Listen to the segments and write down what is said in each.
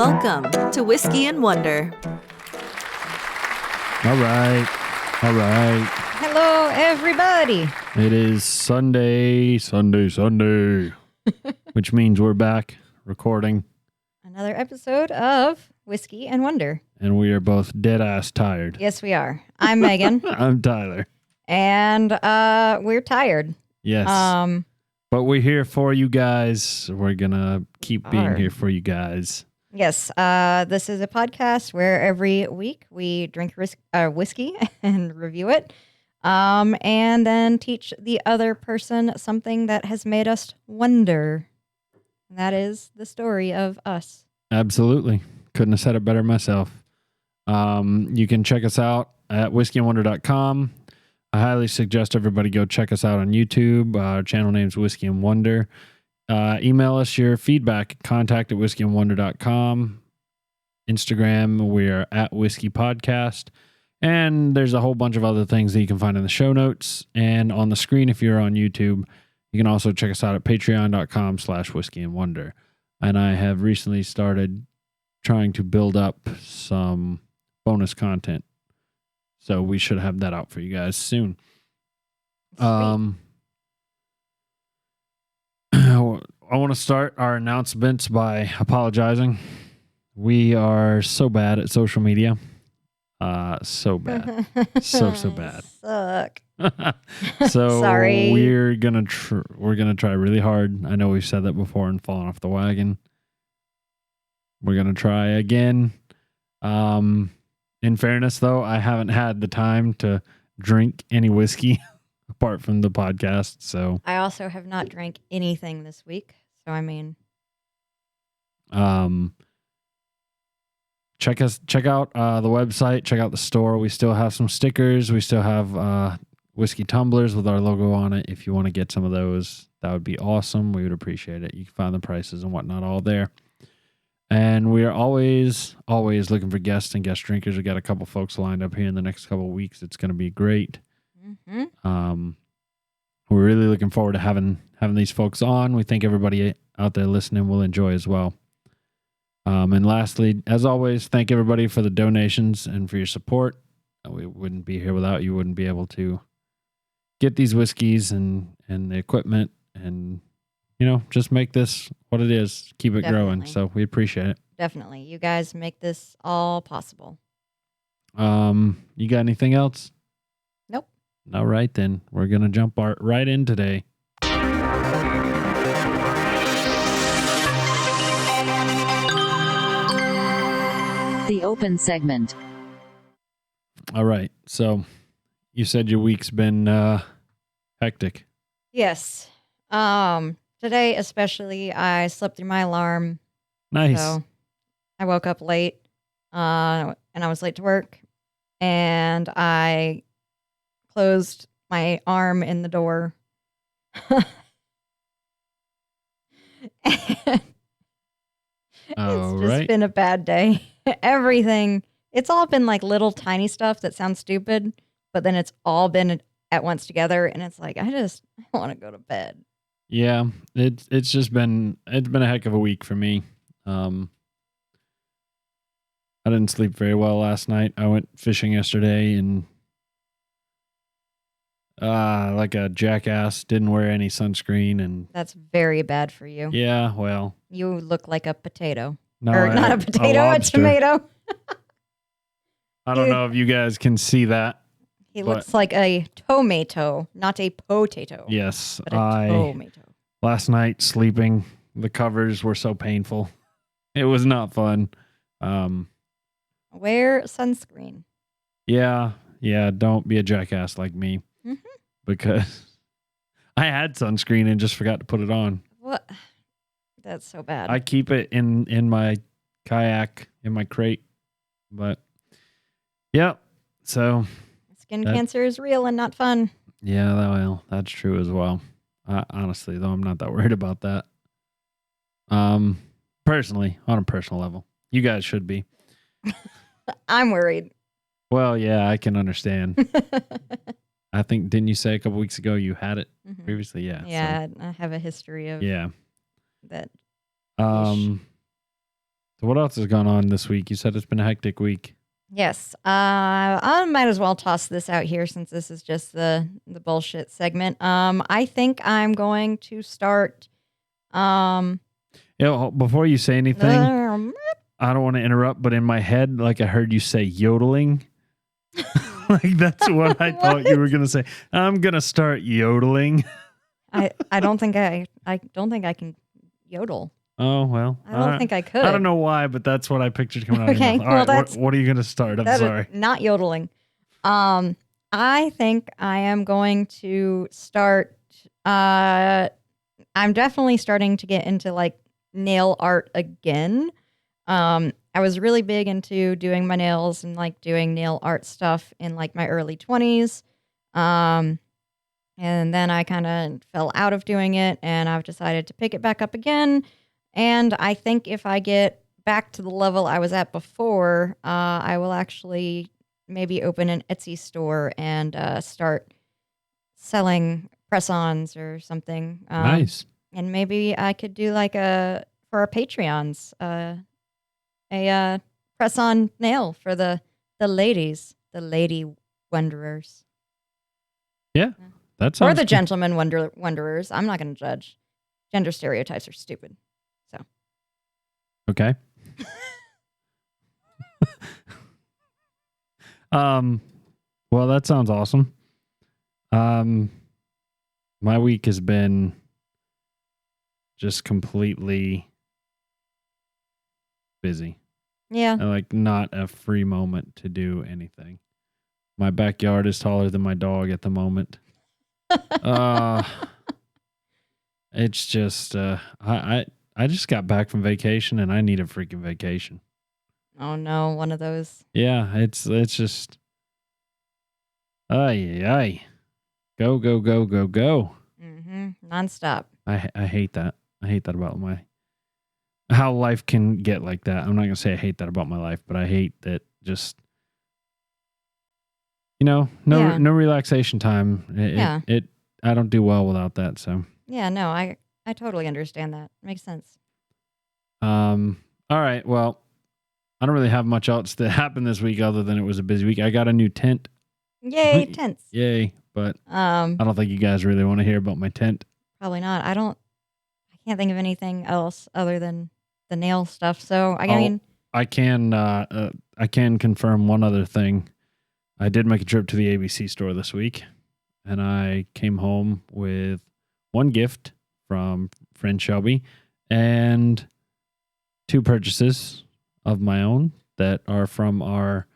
Welcome to Whiskey and Wonder. All right. Hello, everybody. It is Sunday, which means we're back recording. Another episode of Whiskey and Wonder. And we are both dead-ass tired. Yes, we are. I'm Megan. I'm Tyler. And we're tired. Yes. But we're here for you guys. We're going to keep being here for you guys. Yes. This is a podcast where every week we drink whiskey and review it. And then teach the other person something that has made us wonder. And that is the story of us. Absolutely. Couldn't have said it better myself. You can check us out at whiskeyandwonder.com. I highly suggest everybody go check us out on YouTube. Our channel name's Whiskey and Wonder. Email us your feedback, contact@whiskeyandwonder.com. Instagram, we are at Whiskey Podcast. And there's a whole bunch of other things that you can find in the show notes and on the screen if you're on YouTube. You can also check us out at patreon.com/whiskeyandwonder. And I have recently started trying to build up some bonus content. So we should have that out for you guys soon. I want to start our announcements by apologizing. We are so bad at social media. So bad. so bad. Suck. So Sorry. we're gonna try really hard. I know we've said that before and fallen off the wagon. We're gonna try again. In fairness, though, I haven't had the time to drink any whiskey apart from the podcast. So I also have not drank anything this week. So, I mean, check out the website, check out the store. We still have some stickers. We still have whiskey tumblers with our logo on it. If you want to get some of those, that would be awesome. We would appreciate it. You can find the prices and whatnot all there. And we are always looking for guests and guest drinkers. We got a couple folks lined up here in the next couple of weeks. It's going to be great. mm-hmm. We're really looking forward to having these folks on. We think everybody out there listening will enjoy as well. And lastly, as always, thank everybody for the donations and for your support. We wouldn't be here without you. Wouldn't be able to get these whiskeys and the equipment and, just make this what it is. Keep it growing. So we appreciate it. Definitely. You guys make this all possible. You got anything else? Nope. All right, then. We're going to jump right in today. The open segment. All right. So you said your week's been hectic. Yes. Today, especially, I slept through my alarm. Nice. So I woke up late, and I was late to work, and I closed my arm in the door. It's just been a bad day. Everything. It's all been like little tiny stuff that sounds stupid, but then it's all been at once together, and it's like, I want to go to bed. Yeah, it's been a heck of a week for me. I didn't sleep very well last night. I went fishing yesterday and like a jackass, didn't wear any sunscreen, and That's very bad for you. yeah, well, You look like a potato. no, Or not a potato, a lobster. tomato. I don't know if you guys can see that. He looks like a tomato, not a potato. Yes, But a tomato. last night sleeping, the covers were so painful. It was not fun. Wear sunscreen. Yeah, don't be a jackass like me. Mm-hmm. Because I had sunscreen and just forgot to put it on. What? That's so bad. I keep it in my kayak, in my crate. But, yeah, so. Skin cancer is real and not fun. Yeah, well, that's true as well. Honestly, though, I'm not that worried about that. Personally, on a personal level. You guys should be. I'm worried. Well, yeah, I can understand. I think, didn't you say a couple weeks ago you had it previously? Yeah. Yeah, I have a history of Yeah. that. To So what else has gone on this week? You said it's been a hectic week. Yes. I might as well toss this out here since this is just the bullshit segment. I think I'm going to start. Before you say anything, I don't want to interrupt, but in my head, like I heard you say yodeling. Like that's what I thought you were gonna say. I'm gonna start yodeling. I don't think I don't think I can yodel. Oh well. I don't think I could. I don't know why, but that's what I pictured coming out of your Okay, mouth. well, All right, what are you gonna start? I'm sorry. Not yodeling. I think I am going to start. I'm definitely starting to get into like nail art again. I was really big into doing my nails and like doing nail art stuff in like my early 20s. And then I kind of fell out of doing it and I've decided to pick it back up again. And I think if I get back to the level I was at before, I will actually maybe open an Etsy store and start selling press-ons or something. Nice. And maybe I could do like for our Patreons, a press-on nail for the ladies, the lady wanderers. Yeah, that sounds Or the good. gentleman wanderers. I'm not going to judge. Gender stereotypes are stupid. So. Okay. Well, that sounds awesome. My week has been just completely busy. Yeah. And like not a free moment to do anything. My backyard is taller than my dog at the moment. It's just I just got back from vacation and I need a freaking vacation. Oh no, one of those. Yeah, it's just ay. Go. Mm-hmm. Nonstop. I hate that. I hate that about how life can get like that. I'm not gonna say I hate that about my life, but I hate that just no relaxation time. I don't do well without that. So Yeah, no, I totally understand that. Makes sense. all right. Well, I don't really have much else that happened this week other than it was a busy week. I got a new tent. Yay, tents. Yay! But I don't think you guys really want to hear about my tent. Probably not. I can't think of anything else other than the nail stuff. So I mean, I can confirm one other thing. I did make a trip to the ABC store this week, and I came home with one gift from friend Shelby and 2 purchases of my own that are from our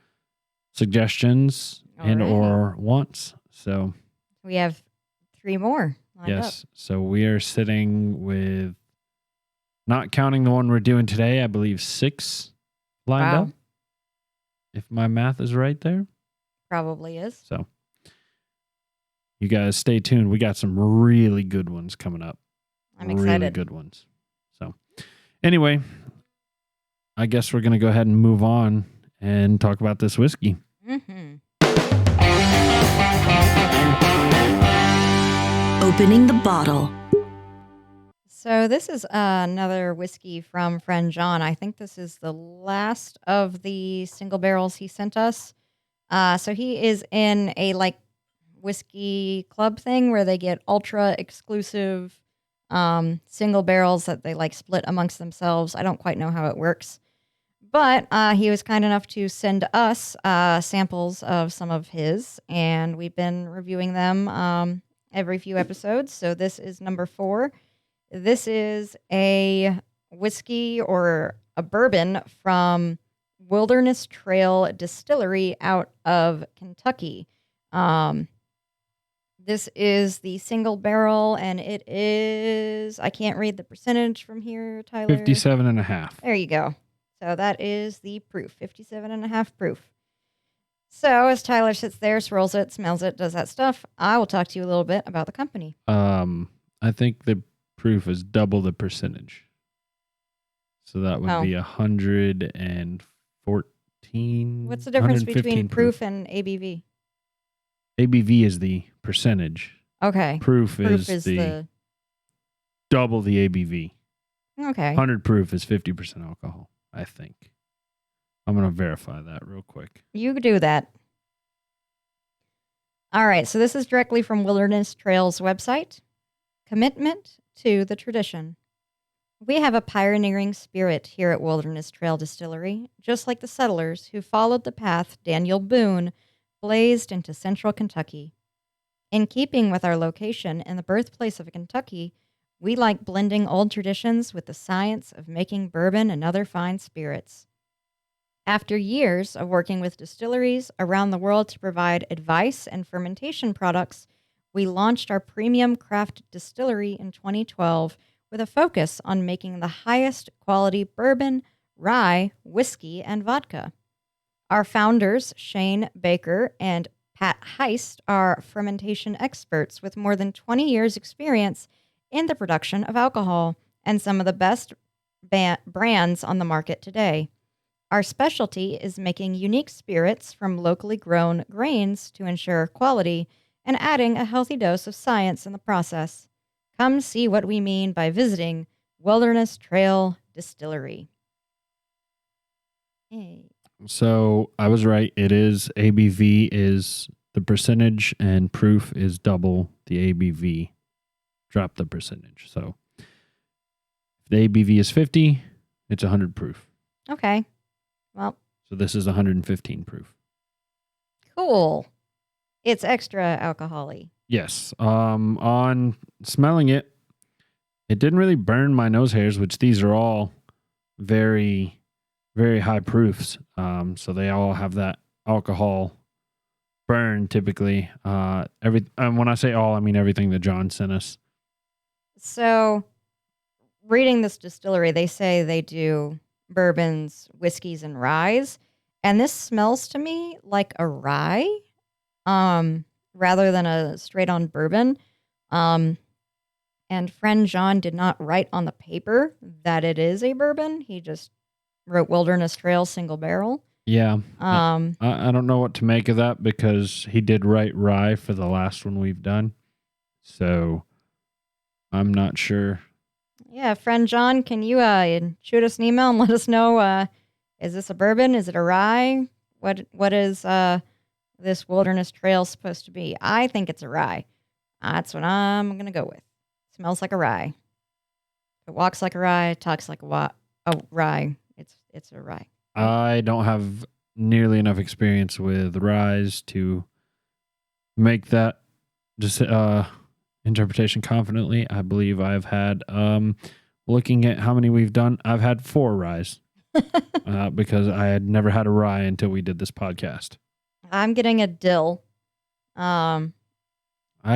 suggestions and or wants. So we have 3 more lined up. yes, so we are sitting with, not counting the one we're doing today, I believe 6 lined up. If my math is right there. Probably is. So you guys stay tuned. We got some really good ones coming up. I'm excited. Really good ones. So anyway, I guess we're going to go ahead and move on and talk about this whiskey. Mm-hmm. Opening the bottle. So this is another whiskey from friend John. I think this is the last of the single barrels he sent us. So he is in a like whiskey club thing where they get ultra exclusive single barrels that they like split amongst themselves. I don't quite know how it works. But he was kind enough to send us samples of some of his, and we've been reviewing them every few episodes. So this is number 4. This is a whiskey or a bourbon from Wilderness Trail Distillery out of Kentucky. This is the single barrel, and it is, I can't read the percentage from here, Tyler. 57.5. There you go. So that is the proof, 57.5 proof. So as Tyler sits there, swirls it, smells it, does that stuff, I will talk to you a little bit about the company. I think the proof is double the percentage. So that would be 114. What's the difference between proof and ABV? ABV is the percentage. Okay. Proof is the double the ABV. Okay. 100 proof is 50% alcohol. I think. I'm going to verify that real quick. You do that. All right, so this is directly from Wilderness Trail's website. Commitment to the tradition. We have a pioneering spirit here at Wilderness Trail Distillery, just like the settlers who followed the path Daniel Boone blazed into central Kentucky. In keeping with our location in the birthplace of Kentucky, we like blending old traditions with the science of making bourbon and other fine spirits. After years of working with distilleries around the world to provide advice and fermentation products, we launched our premium craft distillery in 2012 with a focus on making the highest quality bourbon, rye, whiskey, and vodka. Our founders, Shane Baker and Pat Heist, are fermentation experts with more than 20 years' experience in the production of alcohol and some of the best brands on the market today. Our specialty is making unique spirits from locally grown grains to ensure quality and adding a healthy dose of science in the process. Come see what we mean by visiting Wilderness Trail Distillery. Hey. So I was right. It is ABV is the percentage and proof is double the ABV. Drop the percentage. So if the ABV is 50, it's 100 proof. Okay. Well. So this is 115 proof. Cool. It's extra alcohol-y. Yes. On smelling it, it didn't really burn my nose hairs, which these are all very, very high proofs. So they all have that alcohol burn typically. When I say all, I mean everything that John sent us. So reading this distillery, they say they do bourbons, whiskeys, and ryes. And this smells to me like a rye. Rather than a straight-on bourbon. And friend John did not write on the paper that it is a bourbon. He just wrote Wilderness Trail single barrel. Yeah. I don't know what to make of that because he did write rye for the last one we've done. So I'm not sure. Yeah, friend John, can you shoot us an email and let us know, is this a bourbon? Is it a rye? What is this Wilderness Trail supposed to be? I think it's a rye. That's what I'm going to go with. Smells like a rye. It walks like a rye, talks like a rye. It's a rye. I don't have nearly enough experience with ryes to make that interpretation confidently. I believe I've had, looking at how many we've done, I've had 4 ryes because I had never had a rye until we did this podcast. I'm getting a dill. I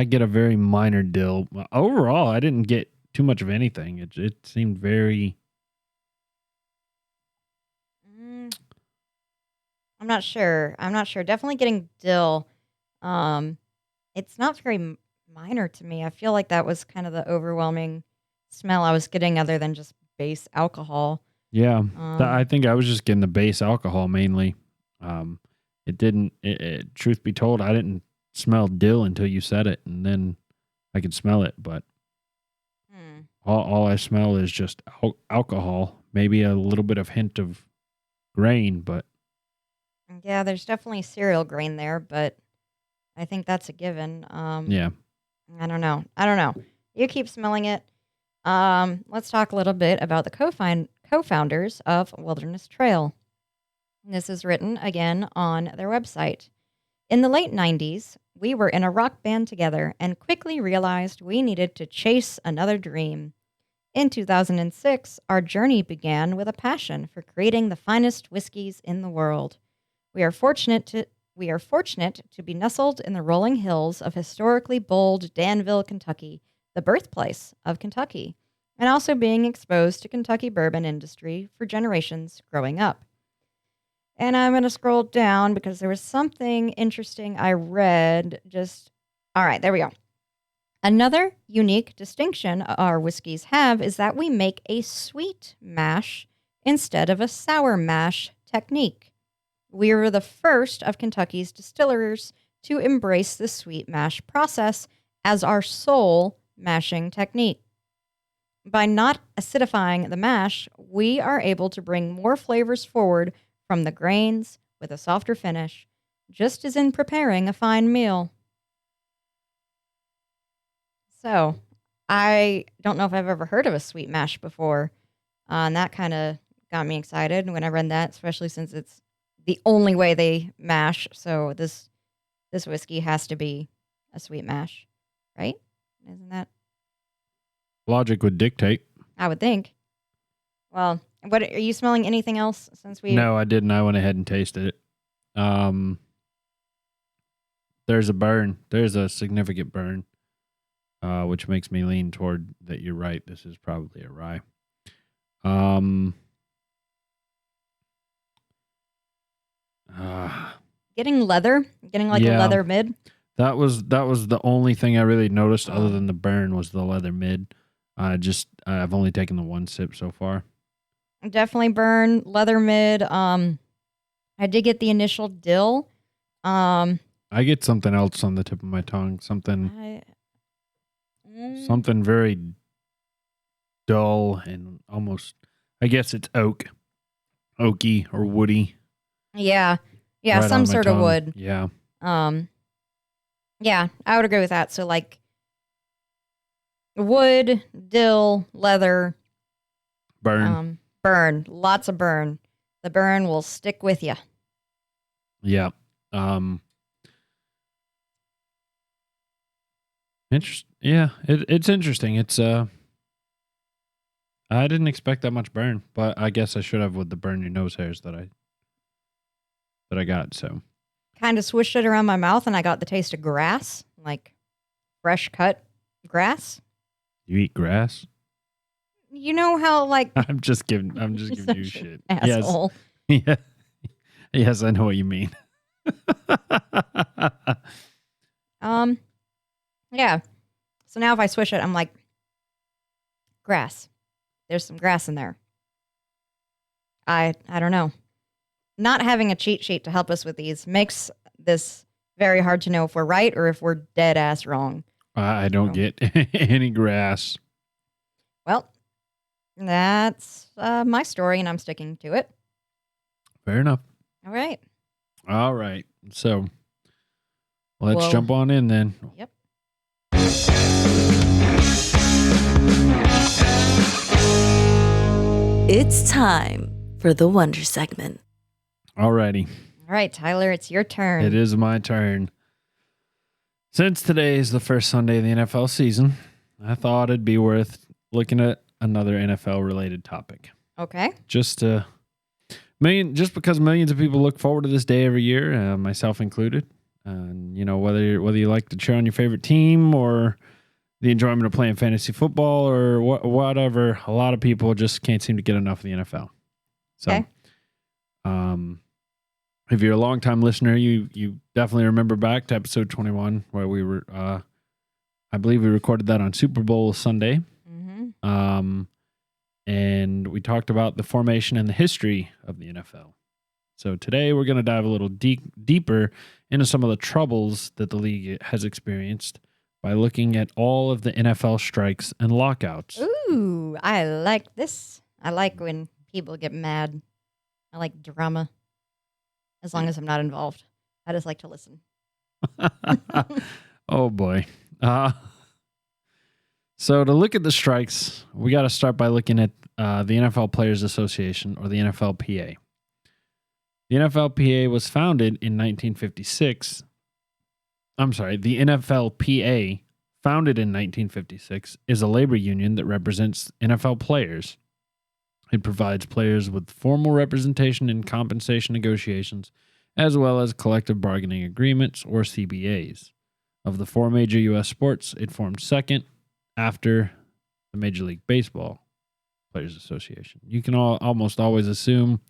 get a very minor dill. Overall, I didn't get too much of anything. It seemed very... I'm not sure. Definitely getting dill. It's not very minor to me. I feel like that was kind of the overwhelming smell I was getting other than just base alcohol. Yeah. I think I was just getting the base alcohol mainly. Truth be told, I didn't smell dill until you said it, and then I could smell it, but all I smell is just alcohol, maybe a little bit of hint of grain, but... Yeah, there's definitely cereal grain there, but I think that's a given. Yeah. I don't know. You keep smelling it. Let's talk a little bit about the co-founders of Wilderness Trail. This is written again on their website. In the late 90s, we were in a rock band together and quickly realized we needed to chase another dream. In 2006, our journey began with a passion for creating the finest whiskeys in the world. We are fortunate to be nestled in the rolling hills of historically bold Danville, Kentucky, the birthplace of Kentucky, and also being exposed to Kentucky bourbon industry for generations growing up. And I'm going to scroll down because there was something interesting I read. All right, there we go. Another unique distinction our whiskeys have is that we make a sweet mash instead of a sour mash technique. We were the first of Kentucky's distillers to embrace the sweet mash process as our sole mashing technique. By not acidifying the mash, we are able to bring more flavors forward from the grains with a softer finish, just as in preparing a fine meal. So, I don't know if I've ever heard of a sweet mash before, and that kind of got me excited when I read that, especially since it's the only way they mash. So this whiskey has to be a sweet mash, right? Isn't that? Logic would dictate. I would think. Well, what are you smelling? Anything else since we? No, I didn't. I went ahead and tasted it. There's a burn. There's a significant burn, which makes me lean toward that you're right. This is probably a rye. Getting leather, getting like a leather mid. That was the only thing I really noticed other than the burn was the leather mid. I've only taken the one sip so far. Definitely burn, leather mid. I did get the initial dill. I get something else on the tip of my tongue. Something very dull and almost, I guess it's oaky or woody. Yeah, Right some on my sort of tongue. wood. Yeah. Yeah, I would agree with that. So like wood, dill, leather, Burn. burn, lots of burn. The burn will stick with you. Yeah. Yeah, it's interesting. It's I didn't expect that much burn, but I guess I should have with the burn your nose hairs that I got. So Kind of swished it around my mouth and I got the taste of grass, like fresh cut grass. you eat grass? You know how like I'm just giving you shit. asshole. Yes. Yeah. Yes, I know what you mean. Yeah. So now if I swish it, I'm like, grass. There's some grass in there. I don't know. Not having a cheat sheet to help us with these makes this very hard to know if we're right or if we're dead ass wrong. I don't get any grass. Well, that's my story and I'm sticking to it. Fair enough. All right. All right. So let's Well, jump on in then. Yep. It's time for the Wonder segment. All righty. All right, Tyler, it's your turn. It is my turn. Since today is the first Sunday of the NFL season, I thought it'd be worth looking at another NFL related topic. Okay. Just because millions of people look forward to this day every year, myself included. And whether you like to cheer on your favorite team or the enjoyment of playing fantasy football or whatever, a lot of people just can't seem to get enough of the NFL. So, Okay. If you're a longtime listener, you definitely remember back to episode 21 where we were, I believe we recorded that on Super Bowl Sunday. Mm-hmm. And we talked about the formation and the history of the NFL. So today we're going to dive a little deeper into some of the troubles that the league has experienced by looking at all of the NFL strikes and lockouts. Ooh, I like this. I like when people get mad. I like drama. As long as I'm not involved. I just like to listen. Oh, boy. So to look at the strikes, we got to start by looking at the NFL Players Association, or the NFLPA. The NFLPA was founded in 1956. I'm sorry, the NFLPA, founded in 1956, is a labor union that represents NFL players. It provides players with formal representation in compensation negotiations, as well as collective bargaining agreements, or CBAs. Of the four major U.S. sports, it formed second after the Major League Baseball Players Association. You can almost always assume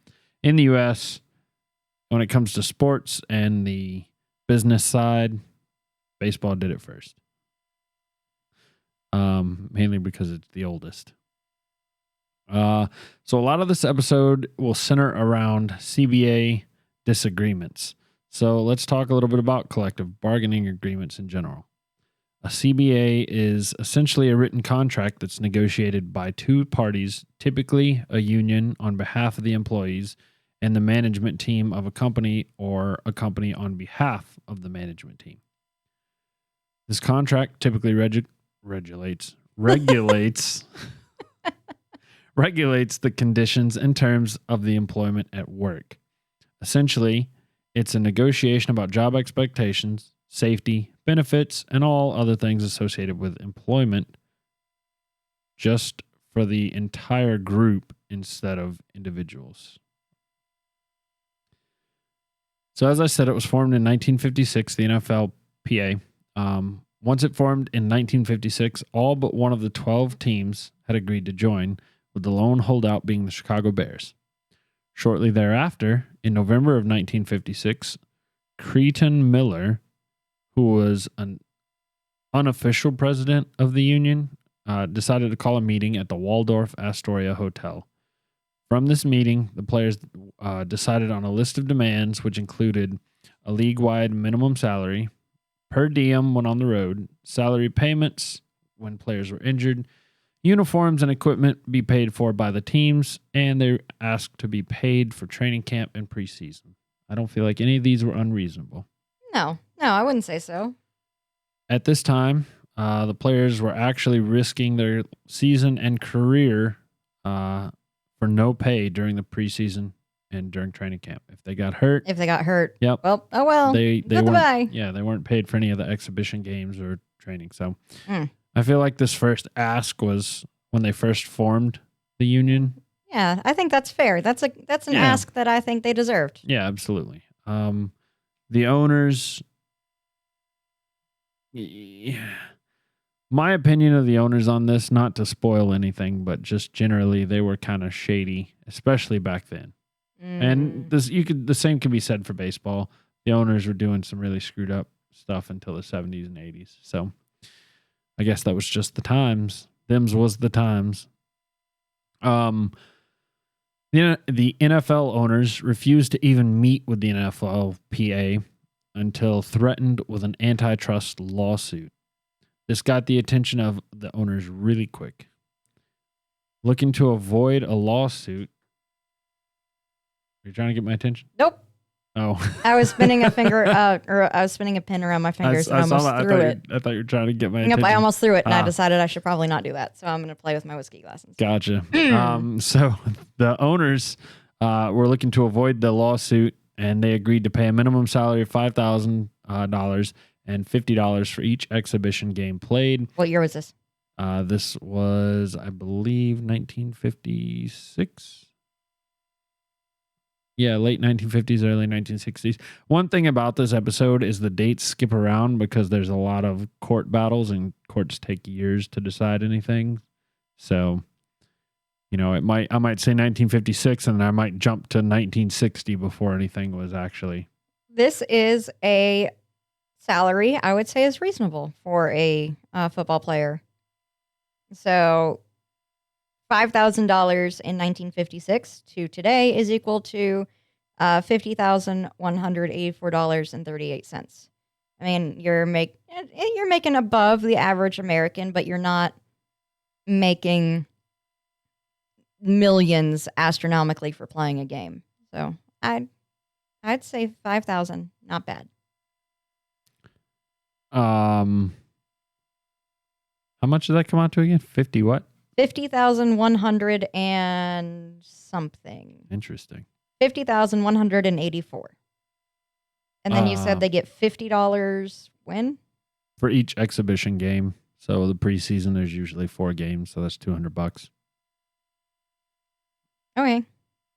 in the U.S., when it comes to sports and the business side, baseball did it first. Mainly because it's the oldest. So a lot of this episode will center around CBA disagreements. So let's talk a little bit about collective bargaining agreements in general. A CBA is essentially a written contract that's negotiated by two parties, typically a union on behalf of the employees and the management team of a company or a company on behalf of the management team. This contract typically regulates regulates the conditions and terms of the employment at work. Essentially, it's a negotiation about job expectations, safety, benefits, and all other things associated with employment just for the entire group instead of individuals. So as I said, it was formed in 1956, the NFLPA. Once it formed in 1956, all but one of the 12 teams had agreed to join, with the lone holdout being the Chicago Bears. Shortly thereafter, in November of 1956, Cretan Miller, who was an unofficial president of the union, decided to call a meeting at the Waldorf Astoria Hotel. From this meeting, the players decided on a list of demands, which included a league-wide minimum salary, per diem when on the road, salary payments when players were injured, uniforms and equipment be paid for by the teams, and they asked to be paid for training camp and preseason. I don't feel like any of these were unreasonable. No, I wouldn't say so. At this time, the players were actually risking their season and career for no pay during the preseason and during training camp. If they got hurt. Yep. Well, oh well. They weren't. Yeah, they weren't paid for any of the exhibition games or training. So I feel like this first ask was when they first formed the union. Yeah, I think that's fair. That's an ask that I think they deserved. Yeah, absolutely. The owners, my opinion of the owners on this, not to spoil anything, but just generally they were kind of shady, especially back then. And the same can be said for baseball. The owners were doing some really screwed up stuff until the 70s and 80s. So I guess that was just the times. Them's was the times. The NFL owners refused to even meet with the NFLPA until threatened with an antitrust lawsuit. This got the attention of the owners really quick. Looking to avoid a lawsuit. You're trying to get my attention? Nope. Oh. I was spinning a finger, or I was spinning a pin around my fingers and almost threw it. I thought you were trying to get my attention. Yep, I almost threw it, and I decided I should probably not do that. So I'm going to play with my whiskey glasses. Gotcha. So the owners were looking to avoid the lawsuit, and they agreed to pay a minimum salary of $5,000 and $50 for each exhibition game played. What year was this? This was, I believe, 1956. Yeah, late 1950s, early 1960s. One thing about this episode is the dates skip around because there's a lot of court battles and courts take years to decide anything. So, I might say 1956 and then I might jump to 1960 before anything was actually. This is a salary I would say is reasonable for a football player. So $5,000 in 1956 to today is equal to $50,184.38. I mean, you're making above the average American, but you're not making millions astronomically for playing a game. So I'd say 5,000, not bad. How much did that come out to again? 50 what? 50,100 and something. Interesting. 50,184. And then you said they get $50 when? For each exhibition game. So the preseason, there's usually 4 games, so that's $200. Okay.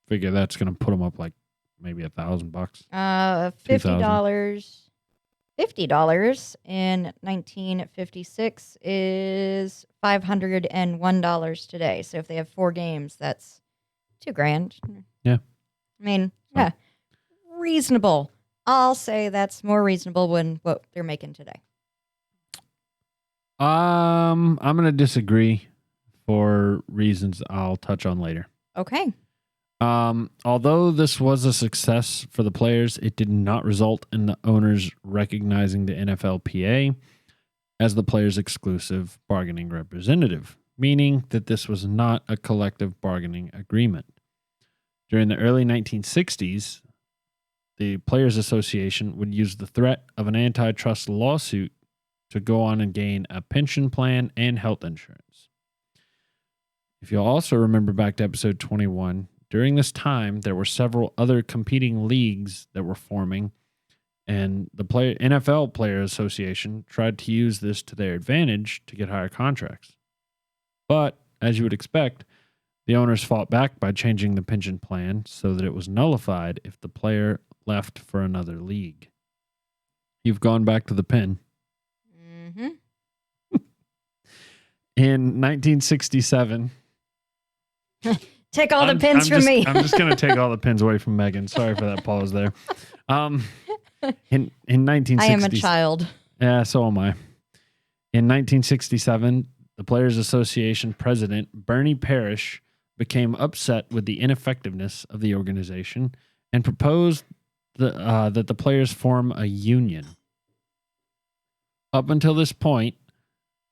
Figure that's going to put them up like maybe $1,000. $50. $50 in 1956 is $501 today. So if they have 4 games, that's $2,000. Yeah. I mean, yeah, reasonable. I'll say that's more reasonable than what they're making today. I'm going to disagree for reasons I'll touch on later. Okay. Although this was a success for the players, it did not result in the owners recognizing the NFLPA. as the players' exclusive bargaining representative, meaning that this was not a collective bargaining agreement. During the early 1960s, the Players Association would use the threat of an antitrust lawsuit to go on and gain a pension plan and health insurance. If you'll also remember back to episode 21, during this time, there were several other competing leagues that were forming, and the NFL Player Association tried to use this to their advantage to get higher contracts. But, as you would expect, the owners fought back by changing the pension plan so that it was nullified if the player left for another league. You've gone back to the pen. Mm-hmm. In 1967... Take all the pins from me. I'm just going to take all the pins away from Megan. Sorry for that pause there. In 1960, I am a child. Yeah, so am I. In 1967, the Players Association president, Bernie Parrish, became upset with the ineffectiveness of the organization and proposed that the players form a union. Up until this point,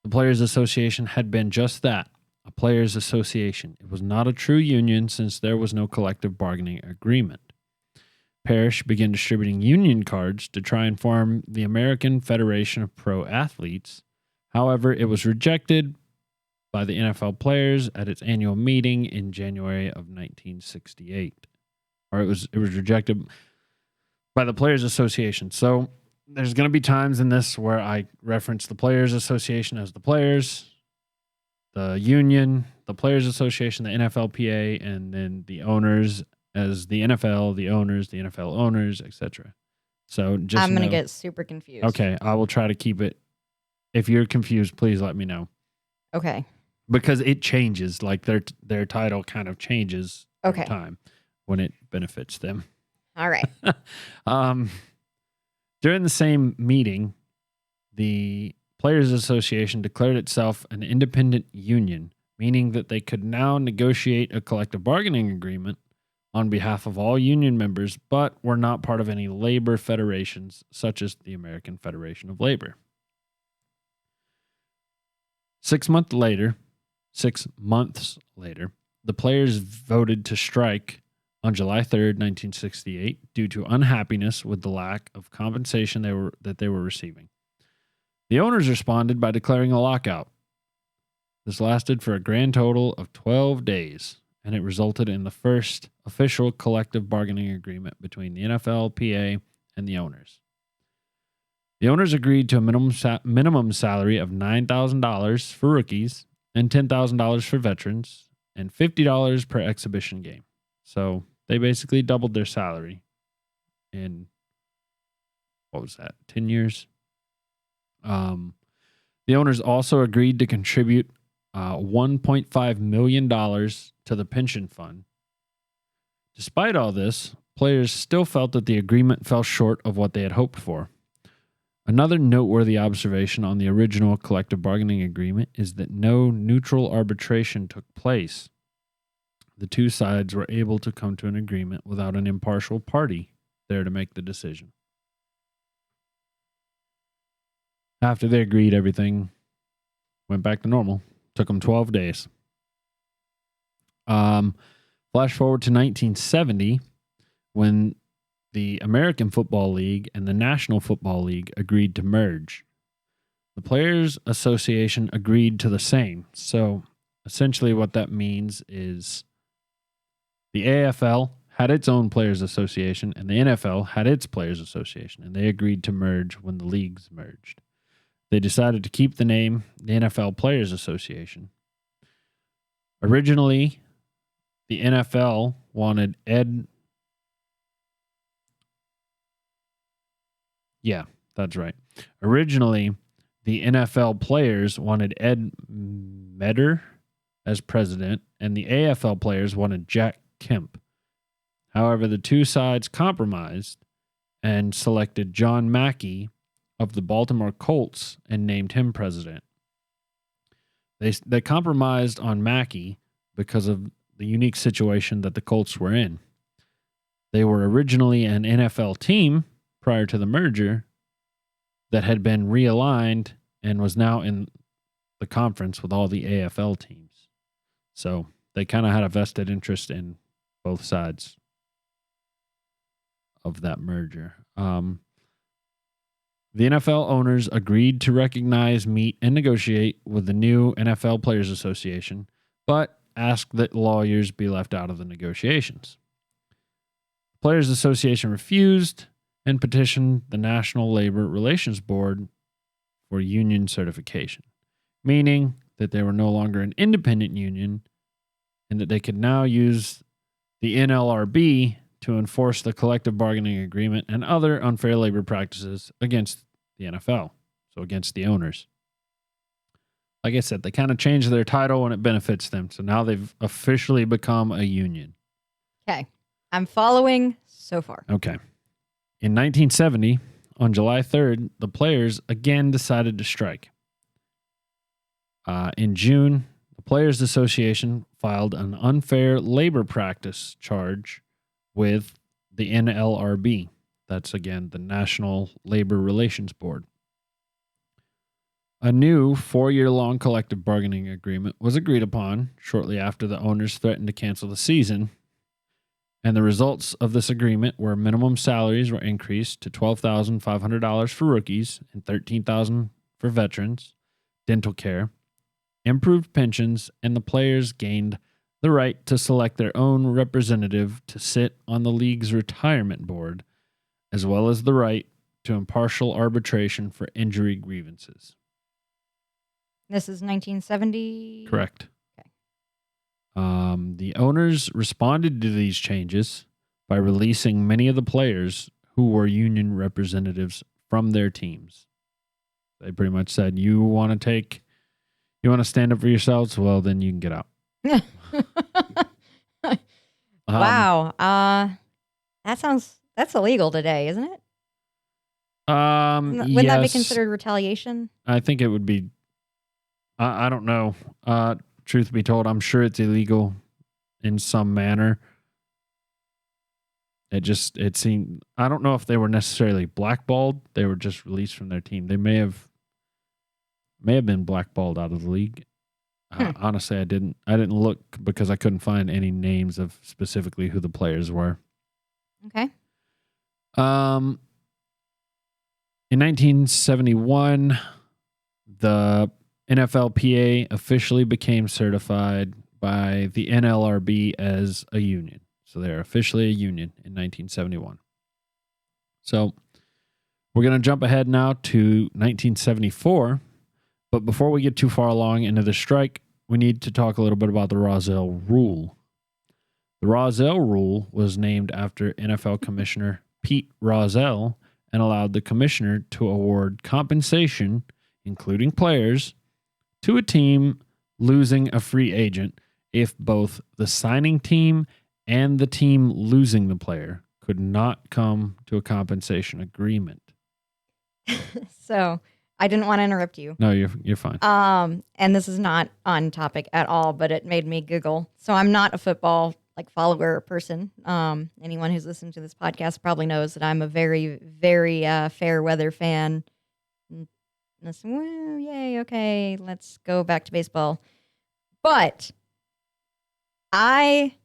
the Players Association had been just that, a players' association. It was not a true union since there was no collective bargaining agreement. Parrish began distributing union cards to try and form the American Federation of Pro Athletes. However, it was rejected by the NFL players at its annual meeting in January of 1968. Or it was rejected by the Players Association. So there's going to be times in this where I reference the Players Association as the players, the union, the Players Association, the NFLPA, and then the owners as the NFL, the owners, the NFL owners, etc. So just I'm going to get super confused. Okay, I will try to keep it. If you're confused, please let me know. Okay. Because it changes, like their title kind of changes over time when it benefits them. All right. During the same meeting, the Players Association declared itself an independent union, meaning that they could now negotiate a collective bargaining agreement on behalf of all union members, but were not part of any labor federations such as the American Federation of Labor. 6 months later, the players voted to strike on July 3rd, 1968, due to unhappiness with the lack of compensation that they were receiving. The owners responded by declaring a lockout. This lasted for a grand total of 12 days, and it resulted in the first official collective bargaining agreement between the NFLPA and the owners. The owners agreed to a minimum salary of $9,000 for rookies and $10,000 for veterans and $50 per exhibition game. So they basically doubled their salary in, 10 years? The owners also agreed to contribute $1.5 million to the pension fund. Despite all this, players still felt that the agreement fell short of what they had hoped for. Another noteworthy observation on the original collective bargaining agreement is that no neutral arbitration took place. The two sides were able to come to an agreement without an impartial party there to make the decision. After they agreed, everything went back to normal. Took them 12 days. Flash forward to 1970, when the American Football League and the National Football League agreed to merge. The Players Association agreed to the same. So essentially what that means is the AFL had its own Players Association and the NFL had its Players Association, and they agreed to merge when the leagues merged. They decided to keep the name the NFL Players Association. Originally, the NFL wanted Originally, the NFL players wanted Ed Metter as president, and the AFL players wanted Jack Kemp. However, the two sides compromised and selected John Mackey of the Baltimore Colts and named him president. They compromised on Mackey because of the unique situation that the Colts were in. They were originally an NFL team prior to the merger that had been realigned and was now in the conference with all the AFL teams. So they kind of had a vested interest in both sides of that merger. The NFL owners agreed to recognize, meet, and negotiate with the new NFL Players Association, but asked that lawyers be left out of the negotiations. The Players Association refused and petitioned the National Labor Relations Board for union certification, meaning that they were no longer an independent union and that they could now use the NLRB to enforce the collective bargaining agreement and other unfair labor practices against the NFL, so against the owners. Like I said, they kind of changed their title when it benefits them, so now they've officially become a union. Okay. I'm following so far. Okay. In 1970, on July 3rd, the players again decided to strike. In June, the Players Association filed an unfair labor practice charge with the NLRB. That's, again, the National Labor Relations Board. A new 4-year-long collective bargaining agreement was agreed upon shortly after the owners threatened to cancel the season, and the results of this agreement were minimum salaries were increased to $12,500 for rookies and $13,000 for veterans, dental care, improved pensions, and the players gained the right to select their own representative to sit on the league's retirement board, as well as the right to impartial arbitration for injury grievances. This is 1970? Correct. Okay. The owners responded to these changes by releasing many of the players who were union representatives from their teams. They pretty much said, you want to stand up for yourselves? Well, then you can get out. Wow. That's illegal today, isn't it? Wouldn't that be Yes, considered retaliation? I think it would be. I don't know. Truth be told, I'm sure it's illegal in some manner. It seemed, I don't know if they were necessarily blackballed. They were just released from their team. They may have been blackballed out of the league. Honestly, I didn't look because I couldn't find any names of specifically who the players were. Okay. In 1971, the NFLPA officially became certified by the NLRB as a union. So they're officially a union in 1971. So we're going to jump ahead now to 1974. But before we get too far along into the strike, we need to talk a little bit about the Razel Rule. The Razel Rule was named after NFL Commissioner Pete Razel and allowed the commissioner to award compensation, including players, to a team losing a free agent if both the signing team and the team losing the player could not come to a compensation agreement. So I didn't want to interrupt you. No, you're fine. And this is not on topic at all, but it made me giggle. So I'm not a football follower person. Anyone who's listened to this podcast probably knows that I'm a very, very fair weather fan. Woo, yay, okay, let's go back to baseball. But I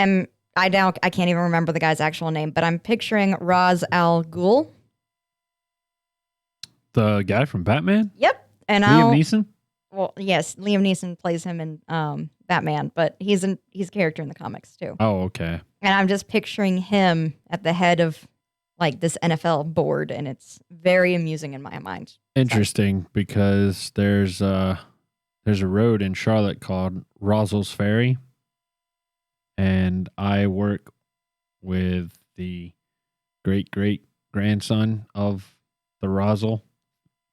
can't even remember the guy's actual name, but I'm picturing Razel Rule. The guy from Batman? Yep. And Liam Neeson? Well, yes, Liam Neeson plays him in Batman, but he's a character in the comics too. Oh, okay. And I'm just picturing him at the head of this NFL board, and it's very amusing in my mind. Interesting, because there's a road in Charlotte called Razel's Ferry, and I work with the great-great-grandson of the Razel,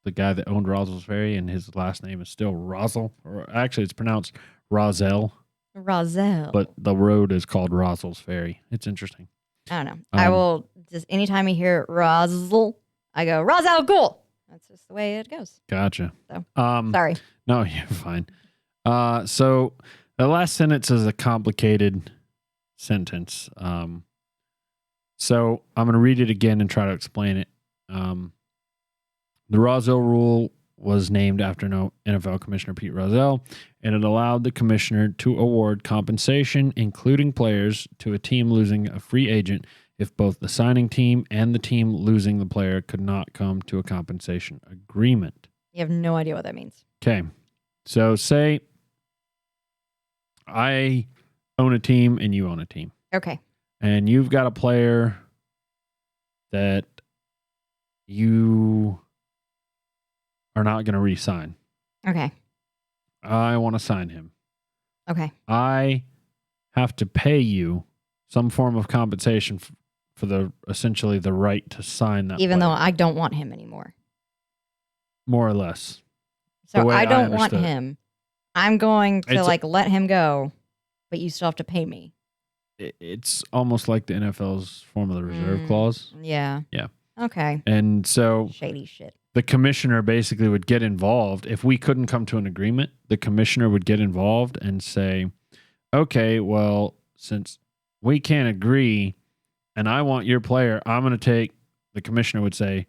the guy that owned Razel's Ferry, and his last name is still Razel, or actually it's pronounced Razel. Razel. But the road is called Razel's Ferry. It's interesting. I don't know. I will just, anytime I hear Razel, I go, Razel Rule. That's just the way it goes. Gotcha. So, Sorry. No, you're fine. So the last sentence is a complicated sentence. So I'm going to read it again and try to explain it. The Razel Rule was named after NFL Commissioner Pete Razel, and it allowed the commissioner to award compensation, including players, to a team losing a free agent if both the signing team and the team losing the player could not come to a compensation agreement. You have no idea what that means. Okay. So say I own a team and you own a team. Okay. And you've got a player that you are not going to re-sign. Okay. I want to sign him. Okay. I have to pay you some form of compensation for the essentially the right to sign that Even though player. I don't want him anymore. More or less. So way I I don't want understood it. him. I'm going to It's- let him go, but you still have to pay me. It's almost like the NFL's form of the reserve clause. Yeah. Yeah. Okay. And so Shady shit. the commissioner basically would get involved. If we couldn't come to an agreement, the commissioner would get involved and say, okay, well, since we can't agree and I want your player, I'm going to take, the commissioner would say,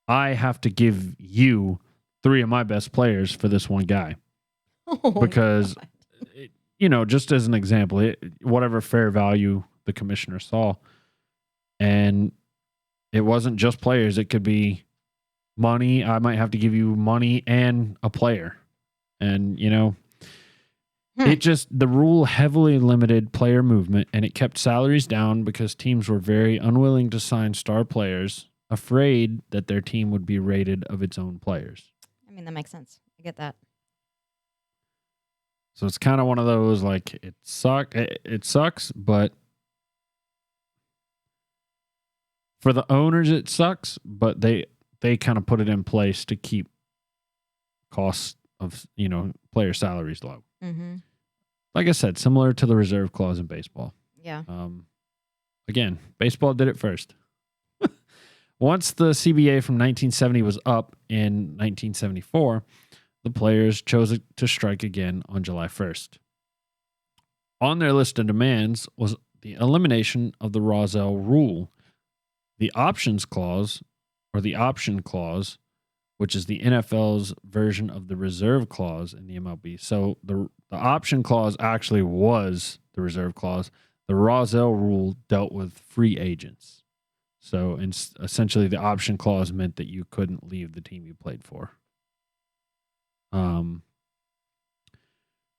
I have to give you 3 of my best players for this one guy. Oh, Because, God. just as an example, whatever fair value the commissioner saw. And it wasn't just players. It could be money. I might have to give you money and a player. And, the rule heavily limited player movement, and it kept salaries down because teams were very unwilling to sign star players, afraid that their team would be rated of its own players. I mean, that makes sense. I get that. So it's kind of one of those, like, it sucks, but for the owners it sucks, but they kind of put it in place to keep costs of, player salaries low. Mm-hmm. Like I said, similar to the reserve clause in baseball. Yeah. Again, baseball did it first. Once the CBA from 1970 was up in 1974, the players chose to strike again on July 1st. On their list of demands was the elimination of the Razel Rule, the options clause, or the option clause, which is the NFL's version of the reserve clause in the MLB. So the option clause actually was the reserve clause. The Razel Rule dealt with free agents. So essentially the option clause meant that you couldn't leave the team you played for.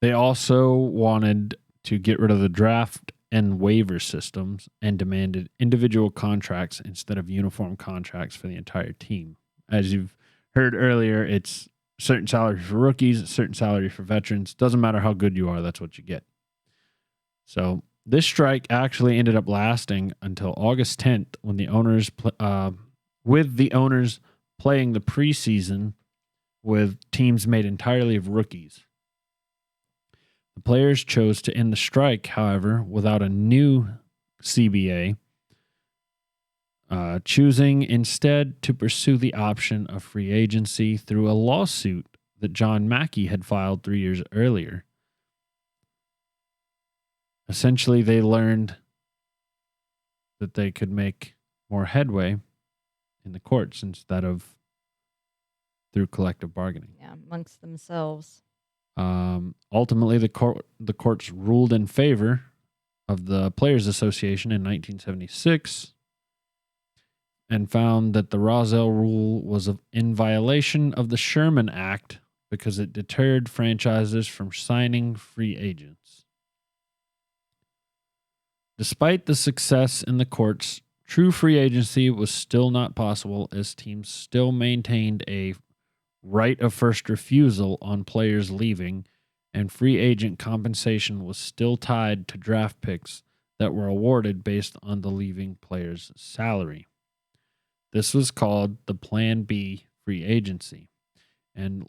They also wanted to get rid of the draft and waiver systems and demanded individual contracts instead of uniform contracts for the entire team. As you've heard earlier, it's certain salary for rookies, certain salary for veterans. Doesn't matter how good you are, that's what you get. So this strike actually ended up lasting until August 10th when the owners, with the owners playing the preseason with teams made entirely of rookies. The players chose to end the strike, however, without a new CBA, choosing instead to pursue the option of free agency through a lawsuit that John Mackey had filed 3 years earlier. Essentially, they learned that they could make more headway in the courts instead of through collective bargaining. Yeah, amongst themselves. Ultimately, the courts ruled in favor of the Players Association in 1976 and found that the Razel Rule was in violation of the Sherman Act because it deterred franchises from signing free agents. Despite the success in the courts, true free agency was still not possible as teams still maintained a right of first refusal on players leaving, and free agent compensation was still tied to draft picks that were awarded based on the leaving player's salary. This was called the Plan B free agency. And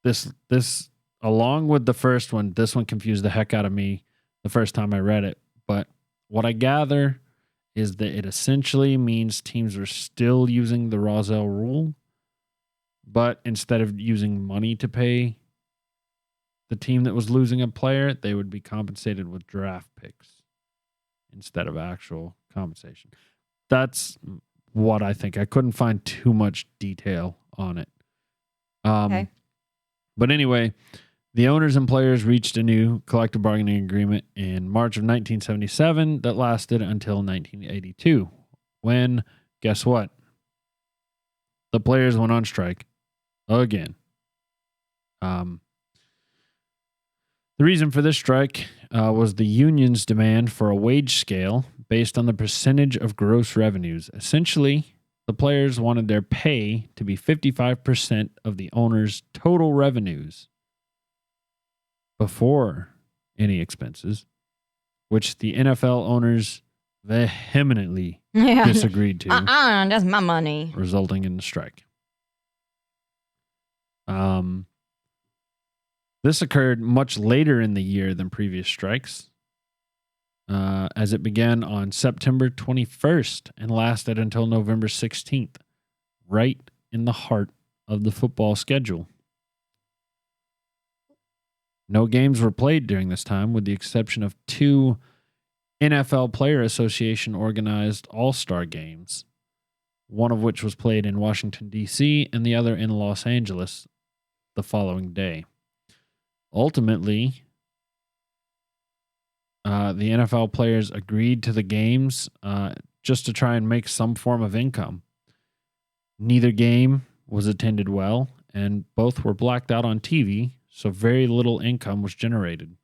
this along with the first one, this one confused the heck out of me the first time I read it. But what I gather is that it essentially means teams are still using the Razel Rule, but instead of using money to pay the team that was losing a player, they would be compensated with draft picks instead of actual compensation. That's what I think. I couldn't find too much detail on it. Okay. But anyway, the owners and players reached a new collective bargaining agreement in March of 1977 that lasted until 1982, when, guess what? The players went on strike again. The reason for this strike was the union's demand for a wage scale based on the percentage of gross revenues. Essentially, the players wanted their pay to be 55% of the owner's total revenues before any expenses, which the NFL owners vehemently Yeah. disagreed to, That's my money. resulting in the strike. This occurred much later in the year than previous strikes, as it began on September 21st and lasted until November 16th, right in the heart of the football schedule. No games were played during this time, with the exception of 2 NFL Player Association organized All-Star games, one of which was played in Washington, D.C., and the other in Los Angeles the following day. Ultimately, the NFL players agreed to the games just to try and make some form of income. Neither game was attended well, and both were blacked out on TV, so very little income was generated.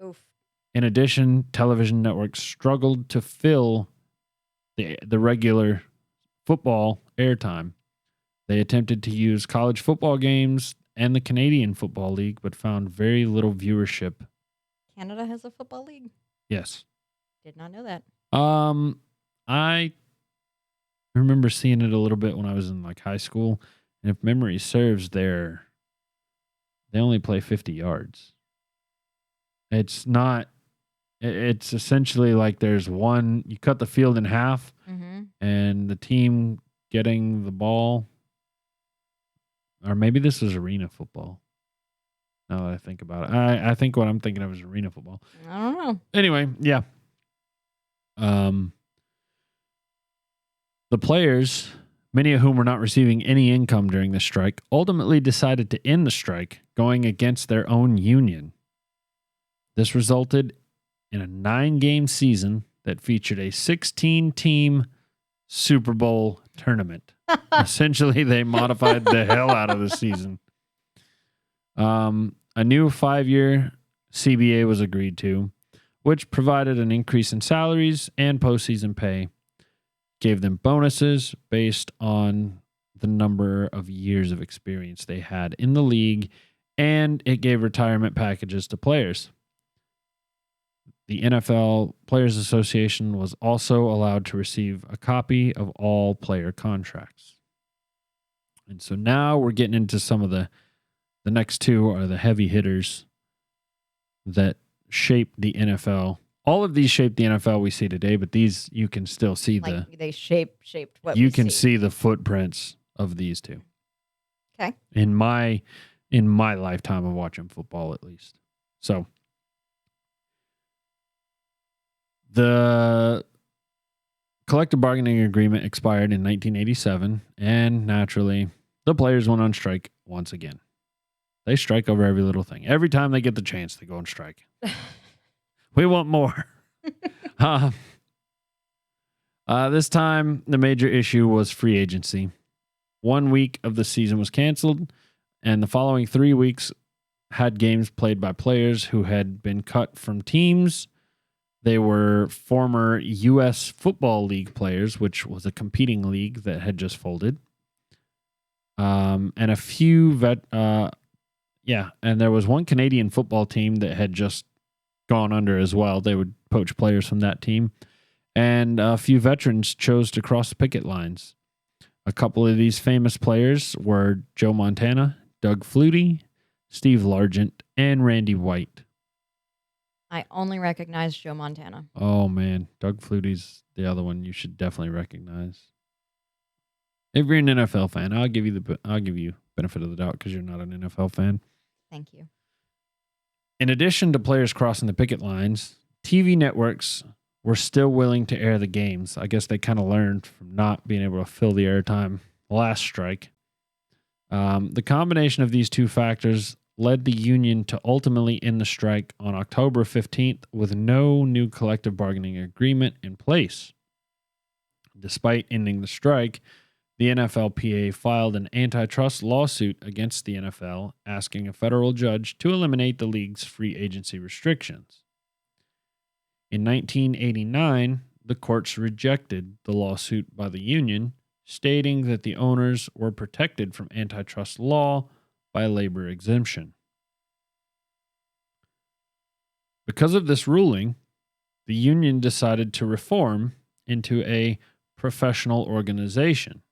Oof. In addition, television networks struggled to fill the regular football airtime. They attempted to use college football games and the Canadian Football League, but found very little viewership. Canada has a football league? Yes. Did not know that. I remember seeing it a little bit when I was in like high school, and if memory serves, they only play 50 yards. It's not. It's essentially like there's you cut the field in half, and the team getting the ball. Or maybe this is arena football. Now that I think about it. I think what I'm thinking of is arena football. I don't know. Anyway, yeah. The players, many of whom were not receiving any income during the strike, ultimately decided to end the strike, going against their own union. This resulted in a 9-game season that featured a 16-team Super Bowl tournament. Essentially, they modified the hell out of the season. A new 5-year CBA was agreed to, which provided an increase in salaries and postseason pay, gave them bonuses based on the number of years of experience they had in the league, and it gave retirement packages to players. The NFL Players Association was also allowed to receive a copy of all player contracts. And so now we're getting into some of the next two are the heavy hitters that shape the NFL. All of these shape the NFL we see today, but these you can still see they shaped what you we can see. see the footprints of these two. Okay. In my lifetime of watching football, at least. So the collective bargaining agreement expired in 1987, and naturally, the players went on strike once again. They strike over every little thing. Every time they get the chance, they go on strike. We want more. This time, the major issue was free agency. 1 week of the season was canceled, and the following 3 weeks had games played by players who had been cut from teams. They were former U.S. Football League players, which was a competing league that had just folded. And a few and there was one Canadian football team that had just gone under as well. They would poach players from that team. And a few veterans chose to cross the picket lines. A couple of these famous players were Joe Montana, Doug Flutie, Steve Largent, and Randy White. I only recognize Joe Montana. Oh, man. Doug Flutie's the other one you should definitely recognize. If you're an NFL fan, I'll give you benefit of the doubt because you're not an NFL fan. Thank you. In addition to players crossing the picket lines, TV networks were still willing to air the games. I guess they kind of learned from not being able to fill the airtime last strike. The combination of these two factors led the union to ultimately end the strike on October 15th with no new collective bargaining agreement in place. Despite ending the strike, the NFLPA filed an antitrust lawsuit against the NFL, asking a federal judge to eliminate the league's free agency restrictions. In 1989, the courts rejected the lawsuit by the union, stating that the owners were protected from antitrust law by labor exemption. Because of this ruling, the union decided to reform into a professional organization,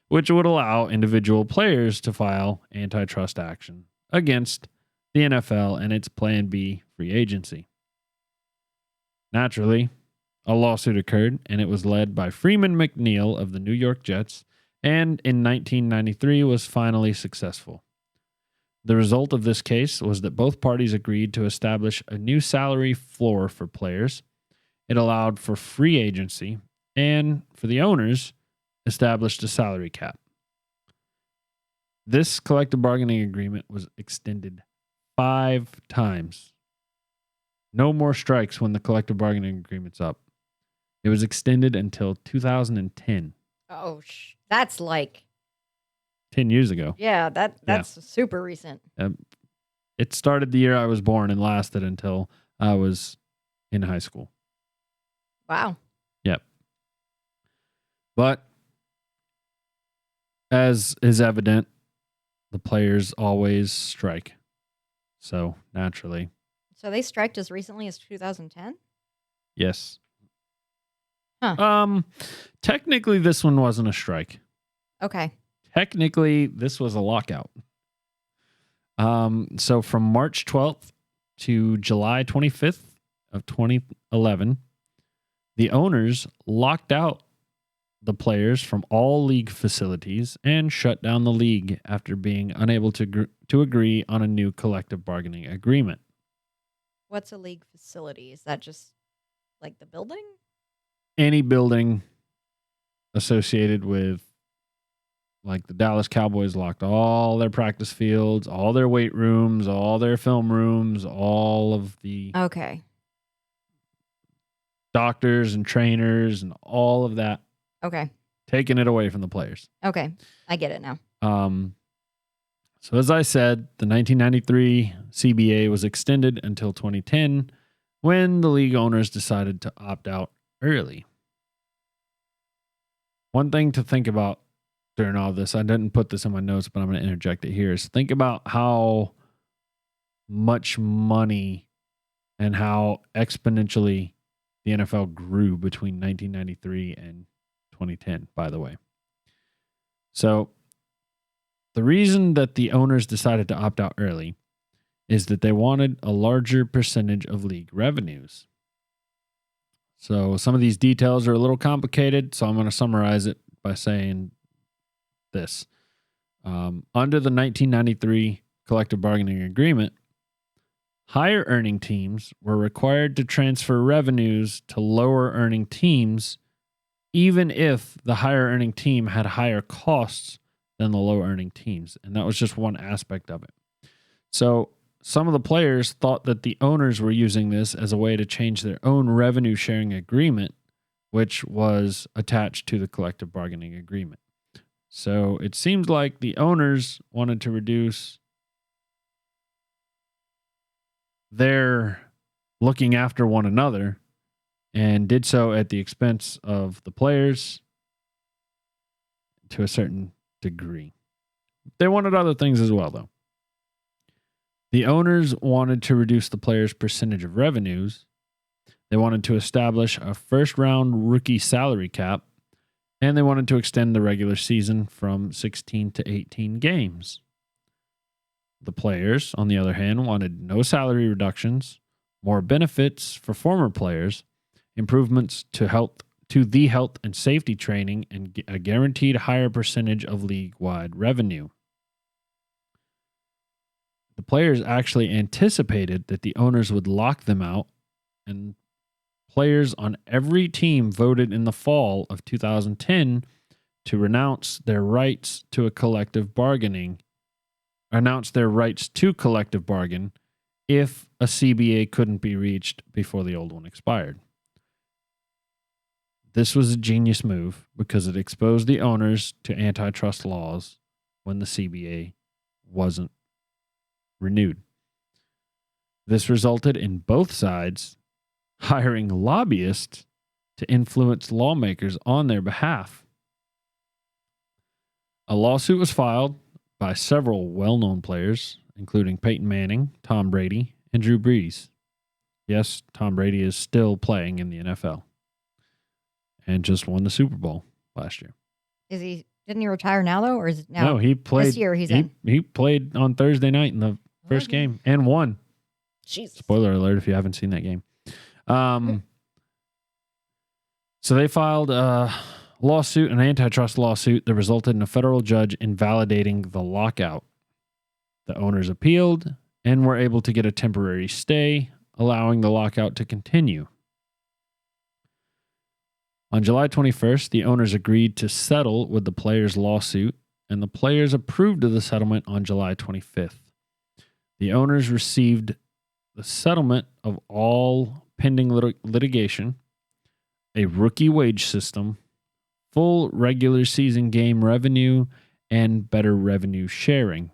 which would allow individual players to file antitrust action against the NFL and its Plan B free agency. Naturally, a lawsuit occurred, and it was led by Freeman McNeil of the New York Jets, and in 1993 was finally successful. The result of this case was that both parties agreed to establish a new salary floor for players. It allowed for free agency, and for the owners, established a salary cap. This collective bargaining agreement was extended 5 times. No more strikes when the collective bargaining agreement's up. It was extended until 2010. Oh, that's like 10 years ago. Yeah, that's super recent. It started the year I was born and lasted until I was in high school. Wow. Yep. But as is evident, the players always strike. So naturally. So they striked as recently as 2010? Yes. Huh. Technically, this one wasn't a strike. Okay. Technically, this was a lockout. So from March 12th to July 25th of 2011, the owners locked out the players from all league facilities and shut down the league after being unable to agree on a new collective bargaining agreement. What's a league facility? Is that just like the building? Any building associated with, like, the Dallas Cowboys locked all their practice fields, all their weight rooms, all their film rooms, all of the Okay. doctors and trainers and all of that. Okay. Taking it away from the players. Okay. I get it now. So as I said, the 1993 CBA was extended until 2010 when the league owners decided to opt out early. One thing to think about during all this, I didn't put this in my notes, but I'm going to interject it here, is think about how much money and how exponentially the NFL grew between 1993 and 2010, by the way. So the reason that the owners decided to opt out early is that they wanted a larger percentage of league revenues. So some of these details are a little complicated, so I'm going to summarize it by saying this. Under the 1993 collective bargaining agreement, higher earning teams were required to transfer revenues to lower earning teams, even if the higher earning team had higher costs than the low earning teams. And that was just one aspect of it. So some of the players thought that the owners were using this as a way to change their own revenue sharing agreement, which was attached to the collective bargaining agreement. So it seems like the owners wanted to reduce their looking after one another and did so at the expense of the players to a certain degree. They wanted other things as well, though. The owners wanted to reduce the players' percentage of revenues. They wanted to establish a first-round rookie salary cap, and they wanted to extend the regular season from 16 to 18 games. The players, on the other hand, wanted no salary reductions, more benefits for former players, improvements to the health and safety training, and a guaranteed higher percentage of league-wide revenue. The players actually anticipated that the owners would lock them out, and players on every team voted in the fall of 2010 to renounce their rights to collective bargain if a CBA couldn't be reached before the old one expired. This was a genius move because it exposed the owners to antitrust laws when the CBA wasn't renewed. This resulted in both sides hiring lobbyists to influence lawmakers on their behalf. A lawsuit was filed by several well-known players, including Peyton Manning, Tom Brady, and Drew Brees. Yes, Tom Brady is still playing in the NFL and just won the Super Bowl last year. Didn't he retire now, though? Or is it now? No, he played. This year he's in. He played on Thursday night in the first game and won. Jesus. Spoiler alert if you haven't seen that game. So they filed a lawsuit, an antitrust lawsuit that resulted in a federal judge invalidating the lockout. The owners appealed and were able to get a temporary stay, allowing the lockout to continue. On July 21st, the owners agreed to settle with the players' lawsuit, and the players approved of the settlement on July 25th. The owners received the settlement of all pending litigation, a rookie wage system, full regular season game revenue, and better revenue sharing.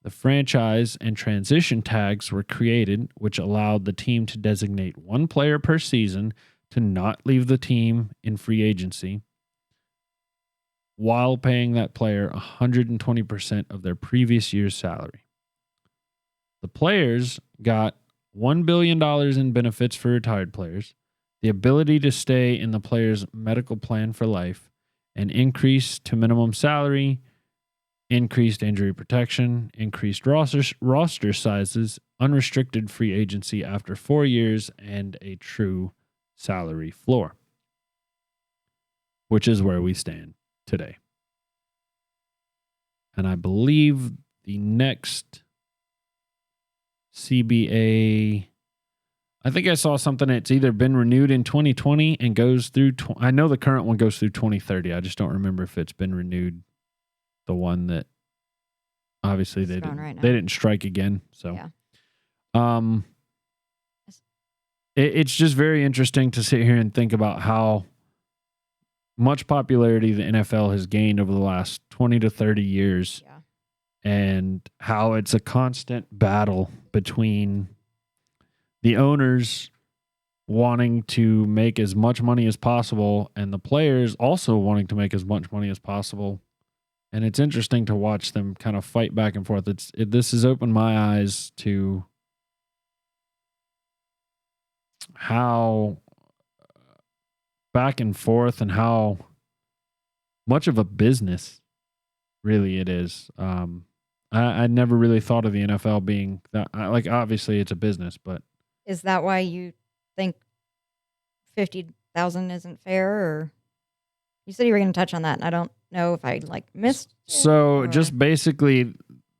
The franchise and transition tags were created, which allowed the team to designate one player per season to not leave the team in free agency, while paying that player 120% of their previous year's salary. The players got $1 billion in benefits for retired players, the ability to stay in the player's medical plan for life, an increase to minimum salary, increased injury protection, increased roster sizes, unrestricted free agency after 4 years, and a true salary floor, which is where we stand today. And I believe the next CBA, I think I saw something that's either been renewed in 2020 and goes through, I know the current one goes through 2030. I just don't remember if it's been renewed. The one that obviously they didn't strike again. So, yeah. It's just very interesting to sit here and think about how much popularity the NFL has gained over the last 20 to 30 years, and how it's a constant battle between the owners wanting to make as much money as possible and the players also wanting to make as much money as possible. And it's interesting to watch them kind of fight back and forth. This has opened my eyes to how back and forth and how much of a business really it is. I never really thought of the NFL being that, like, obviously it's a business, but. Is that why you think 50,000 isn't fair? Or you said you were going to touch on that, and I don't know if I missed. So just basically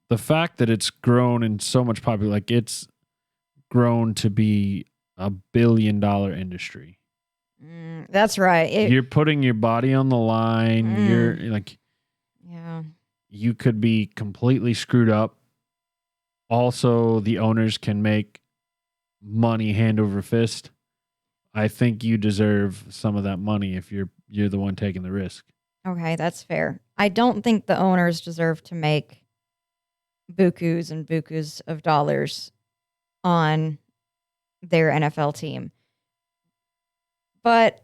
the fact that it's grown in so much popular, like it's grown to be $1 billion industry. That's right. You're putting your body on the line. You're like, you could be completely screwed up. Also, the owners can make money hand over fist. I think you deserve some of that money if you're the one taking the risk. Okay, that's fair. I don't think the owners deserve to make bukus and bukus of dollars on their NFL team. But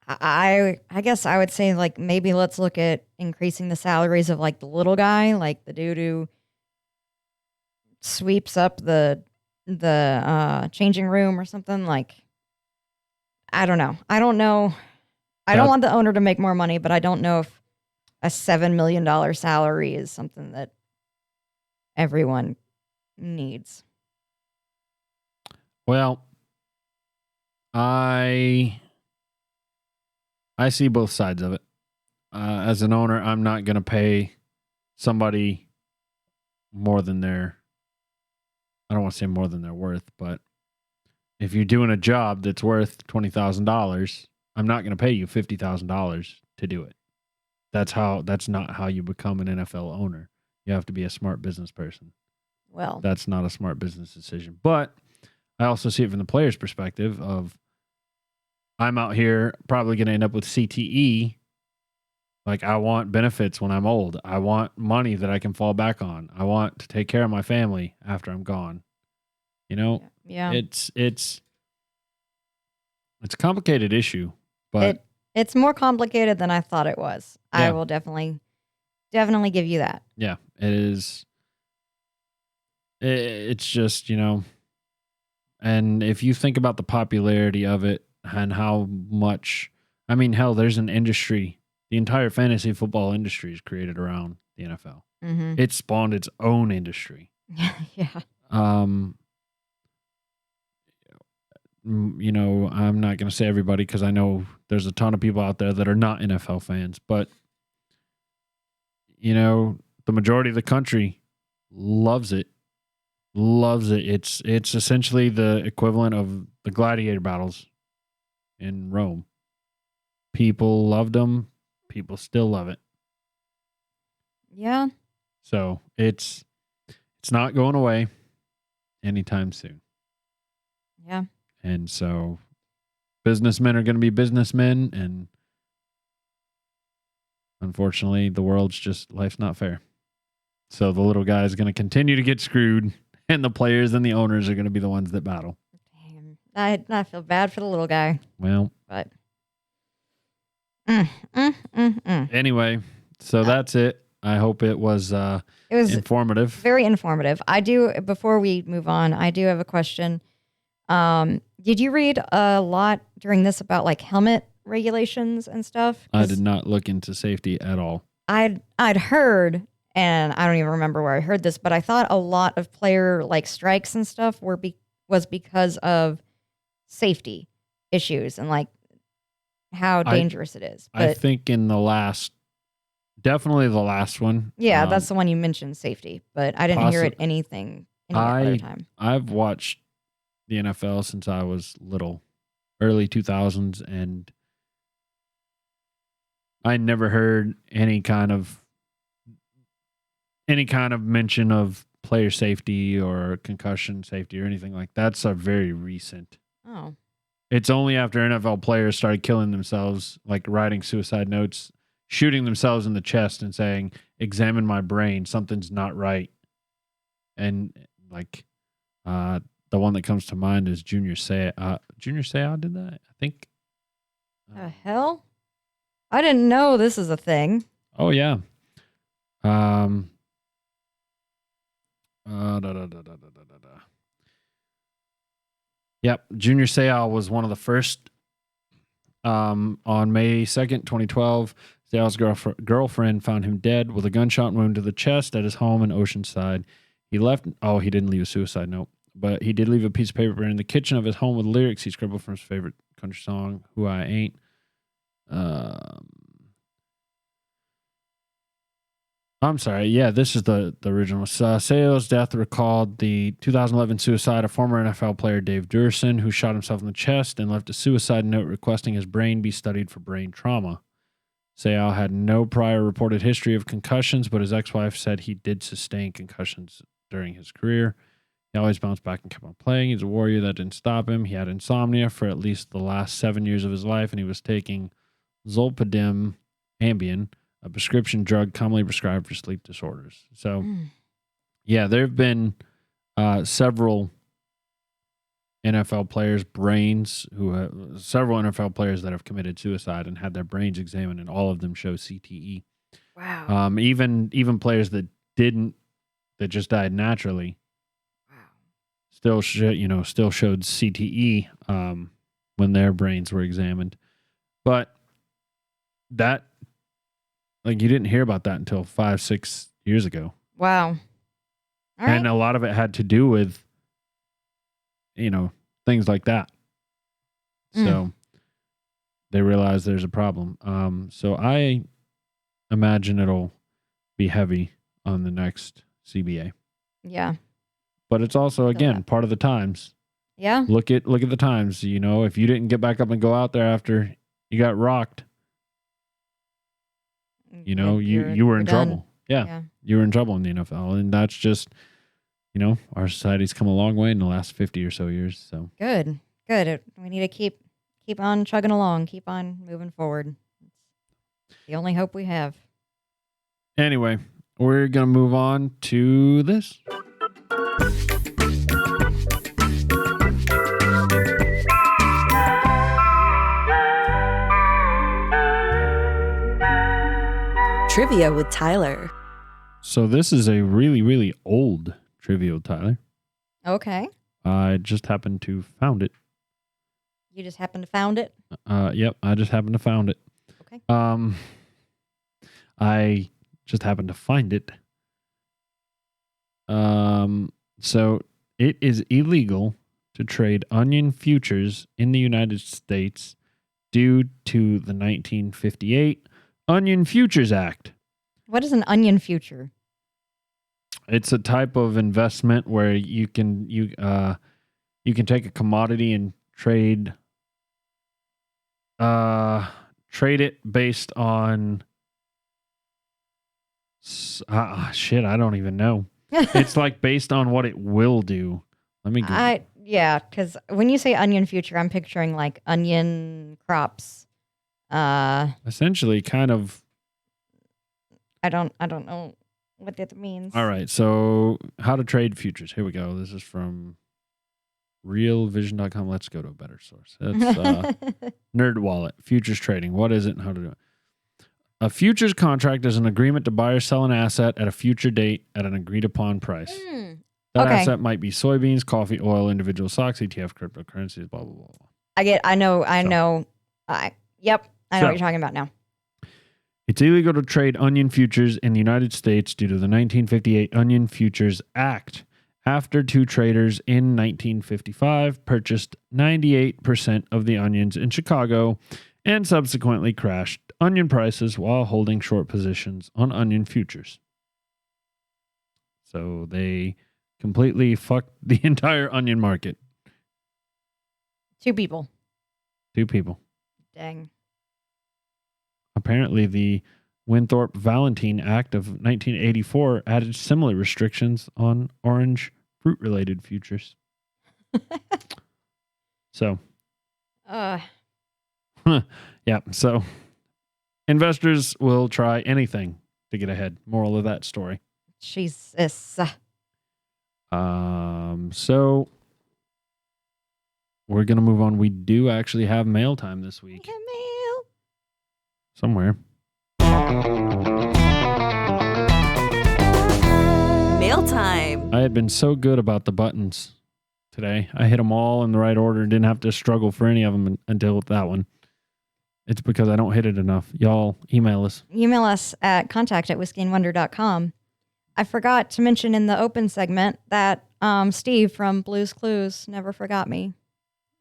I guess I would say, maybe let's look at increasing the salaries of the little guy, like the dude who sweeps up the changing room or something. I don't know. I don't want the owner to make more money, but I don't know if a $7 million salary is something that everyone needs. Well, I see both sides of it. As an owner, I'm not going to pay somebody more than I don't want to say more than they're worth, but if you're doing a job that's worth $20,000, I'm not going to pay you $50,000 to do it. that's not how you become an NFL owner. You have to be a smart business person. Well, That's not a smart business decision. But I also see it from the player's perspective of, I'm out here probably going to end up with CTE. Like, I want benefits when I'm old. I want money that I can fall back on. I want to take care of my family after I'm gone. You know, yeah. it's a complicated issue, but It's more complicated than I thought it was. Yeah. I will definitely give you that. yeah, it is. It's just, and if you think about the popularity of it and how much, I mean, hell, there's an industry. The entire fantasy football industry is created around the NFL. Mm-hmm. It spawned its own industry. Yeah. I'm not going to say everybody because I know there's a ton of people out there that are not NFL fans, but the majority of the country loves it. It's essentially the equivalent of the gladiator battles in Rome. People loved them. People still love it. Yeah. So it's not going away anytime soon. Yeah. And so businessmen are going to be businessmen, and unfortunately life's not fair. So the little guy is going to continue to get screwed, and the players and the owners are going to be the ones that battle. Damn. I feel bad for the little guy. Well, But anyway, so that's it. I hope it was informative. Very informative. Before we move on, I do have a question. Did you read a lot during this about like helmet regulations and stuff? I did not look into safety at all. I'd heard, and I don't even remember where I heard this, but I thought a lot of player like strikes and stuff was because of safety issues and like how dangerous it is. But I think definitely the last one. Yeah, that's the one you mentioned, safety. But I didn't hear it any other time. I've watched the NFL since I was little, early 2000s, and I never heard any kind of mention of player safety or concussion safety or anything like that. That's a very recent. Oh. It's only after NFL players started killing themselves, like writing suicide notes, shooting themselves in the chest and saying, "Examine my brain, something's not right." And like the one that comes to mind is Junior Seau. Junior Seau did that, I think. The hell? I didn't know this is a thing. Oh yeah. Yep, Junior Seau was one of the first. On May 2nd, 2012, Seau's girlfriend found him dead with a gunshot wound to the chest at his home in Oceanside. He didn't leave a suicide note, but he did leave a piece of paper in the kitchen of his home with lyrics he scribbled from his favorite country song, "Who I Ain't." I'm sorry. Yeah, this is the original. Seau's death recalled the 2011 suicide of former NFL player Dave Durson, who shot himself in the chest and left a suicide note requesting his brain be studied for brain trauma. Seau had no prior reported history of concussions, but his ex-wife said he did sustain concussions during his career. He always bounced back and kept on playing. He's a warrior. That didn't stop him. He had insomnia for at least the last 7 years of his life, and he was taking zolpidem Ambien, a prescription drug commonly prescribed for sleep disorders. So, yeah, there have been several NFL players' several NFL players that have committed suicide and had their brains examined, and all of them show CTE. Wow. Even players that just died naturally. Wow. Still showed CTE when their brains were examined, but that. Like, you didn't hear about that until 5-6 years ago. Wow. All right. And a lot of it had to do with, things like that. So they realized there's a problem. So I imagine it'll be heavy on the next CBA. Yeah. But it's also, again, part of the times. Yeah. Look at the times. If you didn't get back up and go out there after you got rocked. You know, you were you're in done. trouble. Yeah, you were in trouble in the NFL, and that's just, you know, our society's come a long way in the last 50 or so years. So Good. We need to keep on chugging along, keep on moving forward. It's the only hope we have. anyway, we're gonna move on to this. Trivia with Tyler. So this is a really, really old trivia, Tyler. Okay. I just happened to found it. You just happened to found it? Yep, I just happened to found it. Okay. I just happened to find it. So it is illegal to trade onion futures in the United States due to the 1958 Onion Futures Act. What is an onion future? It's a type of investment where you can take a commodity and trade it based on shit, I don't even know. It's like based on what it will do. Let me go. Yeah, because when you say onion future, I'm picturing like onion crops. Essentially kind of. I don't know what that means. All right, so how to trade futures. Here we go. This is from realvision.com. Let's go to a better source. It's Nerd Wallet, futures trading. What is it and how to do it? A futures contract is an agreement to buy or sell an asset at a future date at an agreed upon price. That Okay. asset might be soybeans, coffee, oil, individual stocks, ETF, cryptocurrencies, blah, blah, blah, blah. I know. Yep. I know what you're talking about now. It's illegal to trade onion futures in the United States due to the 1958 Onion Futures Act. After two traders in 1955 purchased 98% of the onions in Chicago and subsequently crashed onion prices while holding short positions on onion futures. So they completely fucked the entire onion market. Two people. Dang. Apparently, the Winthrop-Valentine Act of 1984 added similar restrictions on orange fruit-related futures. So, yeah. So, investors will try anything to get ahead. Moral of that story. Jesus. So we're gonna move on. We do actually have mail time this week. Somewhere. Mail time. I had been so good about the buttons today. I hit them all in the right order and didn't have to struggle for any of them until that one. It's because I don't hit it enough. Y'all email us. Email us at contact@whiskeyandwonder.com. I forgot to mention in the open segment that Steve from Blue's Clues never forgot me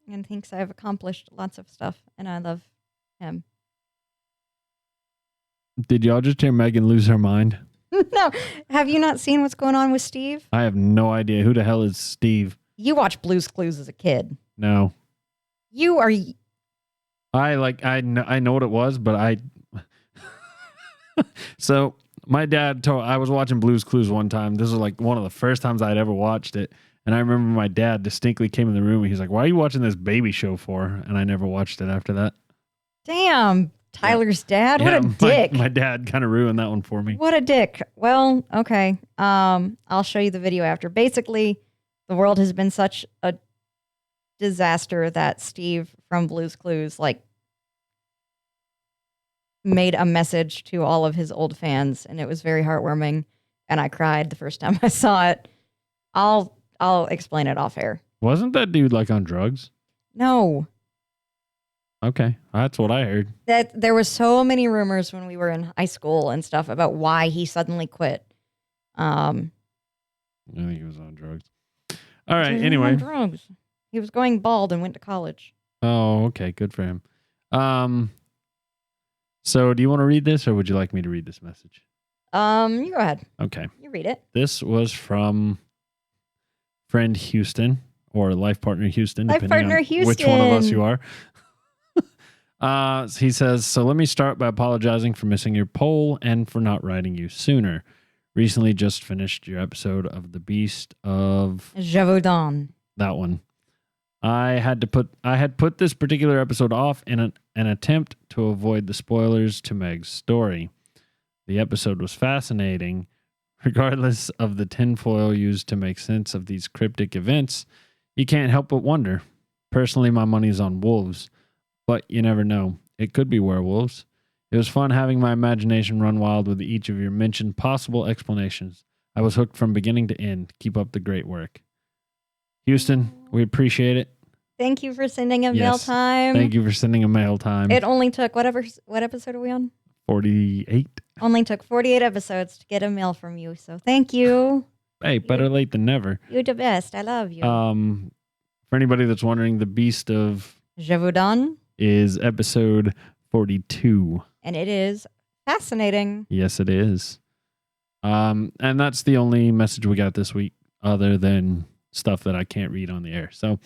and thinks I've accomplished lots of stuff, and I love him. Did y'all just hear Megan lose her mind? No. Have you not seen what's going on with Steve? I have no idea. Who the hell is Steve? You watched Blue's Clues as a kid. No. You are... I know what it was, but I... So, my dad told... I was watching Blue's Clues one time. This was like one of the first times I'd ever watched it. And I remember my dad distinctly came in the room and he's like, "Why are you watching this baby show for?" And I never watched it after that. Damn, Tyler's dad. What a Yeah, dick. My dad kind of ruined that one for me. What a dick. Well, okay. I'll show you the video after. Basically, the world has been such a disaster that Steve from Blue's Clues made a message to all of his old fans, and it was very heartwarming. And I cried the first time I saw it. I'll explain it off air. Wasn't that dude on drugs? No. Okay, that's what I heard. That there was so many rumors when we were in high school and stuff about why he suddenly quit. I think he was on drugs. All right, He was anyway. on drugs. He was going bald and went to college. Oh, okay, good for him. So do you want to read this or would you like me to read this message? You go ahead. Okay. You read it. This was from friend Houston or life partner Houston, Life depending partner on which one of us Houston. you are. He says, so let me start by apologizing for missing your poll and for not writing you sooner. Recently just finished your episode of The Beast of Javaudan. that one. I had put this particular episode off in an attempt to avoid the spoilers to Meg's story. The episode was fascinating. Regardless of the tinfoil used to make sense of these cryptic events, you can't help but wonder. Personally, my money's on wolves, but you never know. It could be werewolves. It was fun having my imagination run wild with each of your mentioned possible explanations. I was hooked from beginning to end. Keep up the great work. Houston, we appreciate it. Thank you for sending a mail time. Thank you for sending a mail time. It only took what episode are we on? 48. Only took 48 episodes to get a mail from you. So thank you. Hey, better late than never. You're the best. I love you. For anybody that's wondering, The Beast of Javaudan is episode 42. And it is fascinating. Yes, it is. And that's the only message we got this week, other than stuff that I can't read on the air. So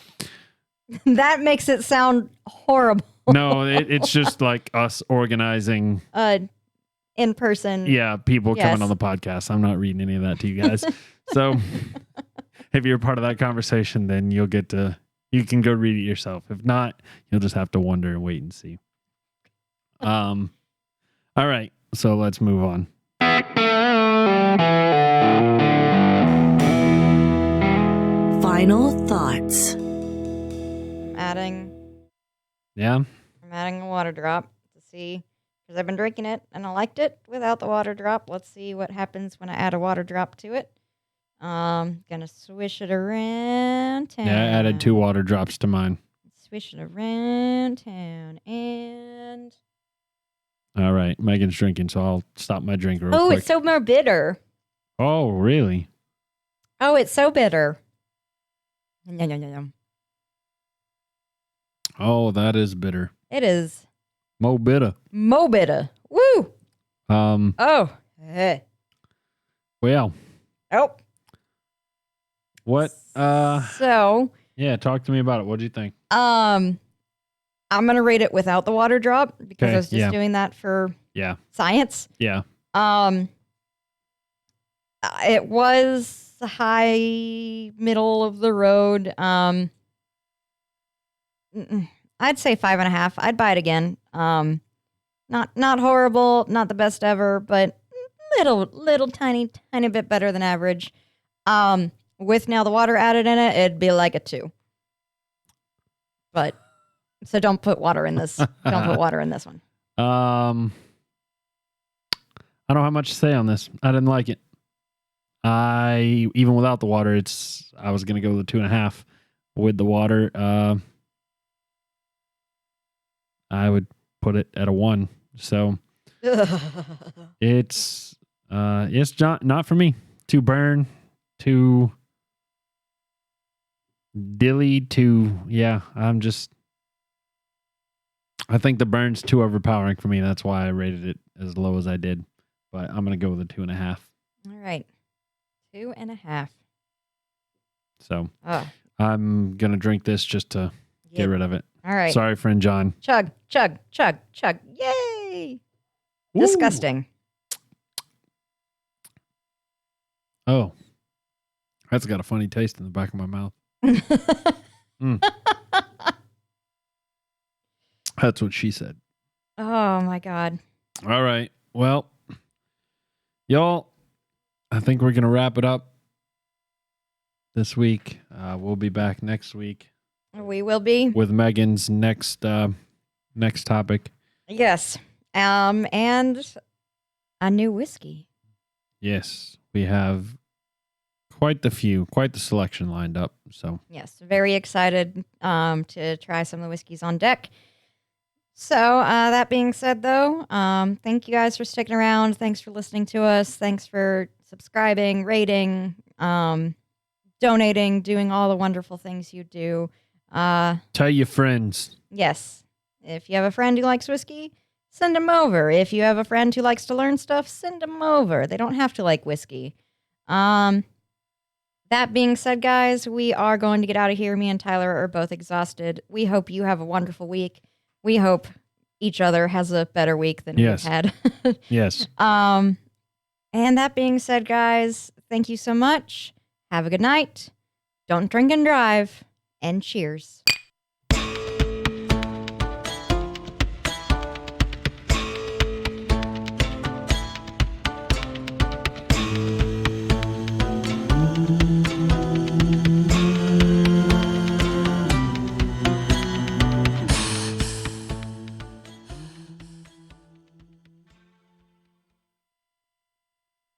that makes it sound horrible. No, it's just like us organizing. In person. Yeah, people coming on the podcast. I'm not reading any of that to you guys. So if you're part of that conversation, then you can go read it yourself. If not, you'll just have to wonder and wait and see. All right, so let's move on. Final thoughts. I'm adding a water drop to see, because I've been drinking it and I liked it without the water drop. Let's see what happens when I add a water drop to it. Gonna swish it around town. Yeah, I added 2 water drops to mine. Swish it around town and... All right, Megan's drinking, so I'll stop my drink real quick. Oh, it's so more bitter. Oh, really? Oh, it's so bitter. Yum, yum, yum, yum. Oh, that is bitter. It is. Mo bitter. Mo bitter. Woo! Oh. Hey. Well. Oh. What? So. Yeah, talk to me about it. What'd you think? I'm gonna rate it without the water drop because I was just doing that for science. Yeah. It was high middle of the road. I'd say 5.5. I'd buy it again. Not horrible, not the best ever, but little tiny bit better than average. With now the water added in it, it'd be like a 2. But so don't put water in this. Don't put water in this one. I don't have much to say on this. I didn't like it. Even without the water, I was gonna go with a 2.5. With the water, I would put it at a 1. So it's not for me. Too burn, too dilly, I think the burn's too overpowering for me. That's why I rated it as low as I did. But I'm going to go with a 2.5. All right. 2.5. So I'm going to drink this just to get rid of it. All right. Sorry, friend John. Chug, chug, chug, chug. Yay. Woo. Disgusting. Oh, that's got a funny taste in the back of my mouth. That's what she said. Oh, my God. All right. Well, y'all, I think we're going to wrap it up this week. We'll be back next week. We will be. With Megan's next topic. Yes. And a new whiskey. Yes. We have quite the selection lined up. So yes, very excited to try some of the whiskeys on deck. So that being said, though, thank you guys for sticking around. Thanks for listening to us. Thanks for subscribing, rating, donating, doing all the wonderful things you do. Tell your friends. Yes. If you have a friend who likes whiskey, send them over. If you have a friend who likes to learn stuff, send them over. They don't have to like whiskey. That being said, guys, we are going to get out of here. Me and Tyler are both exhausted. We hope you have a wonderful week. We hope each other has a better week than Yes. we've had. Yes. And that being said, guys, thank you so much. Have a good night. Don't drink and drive. And cheers.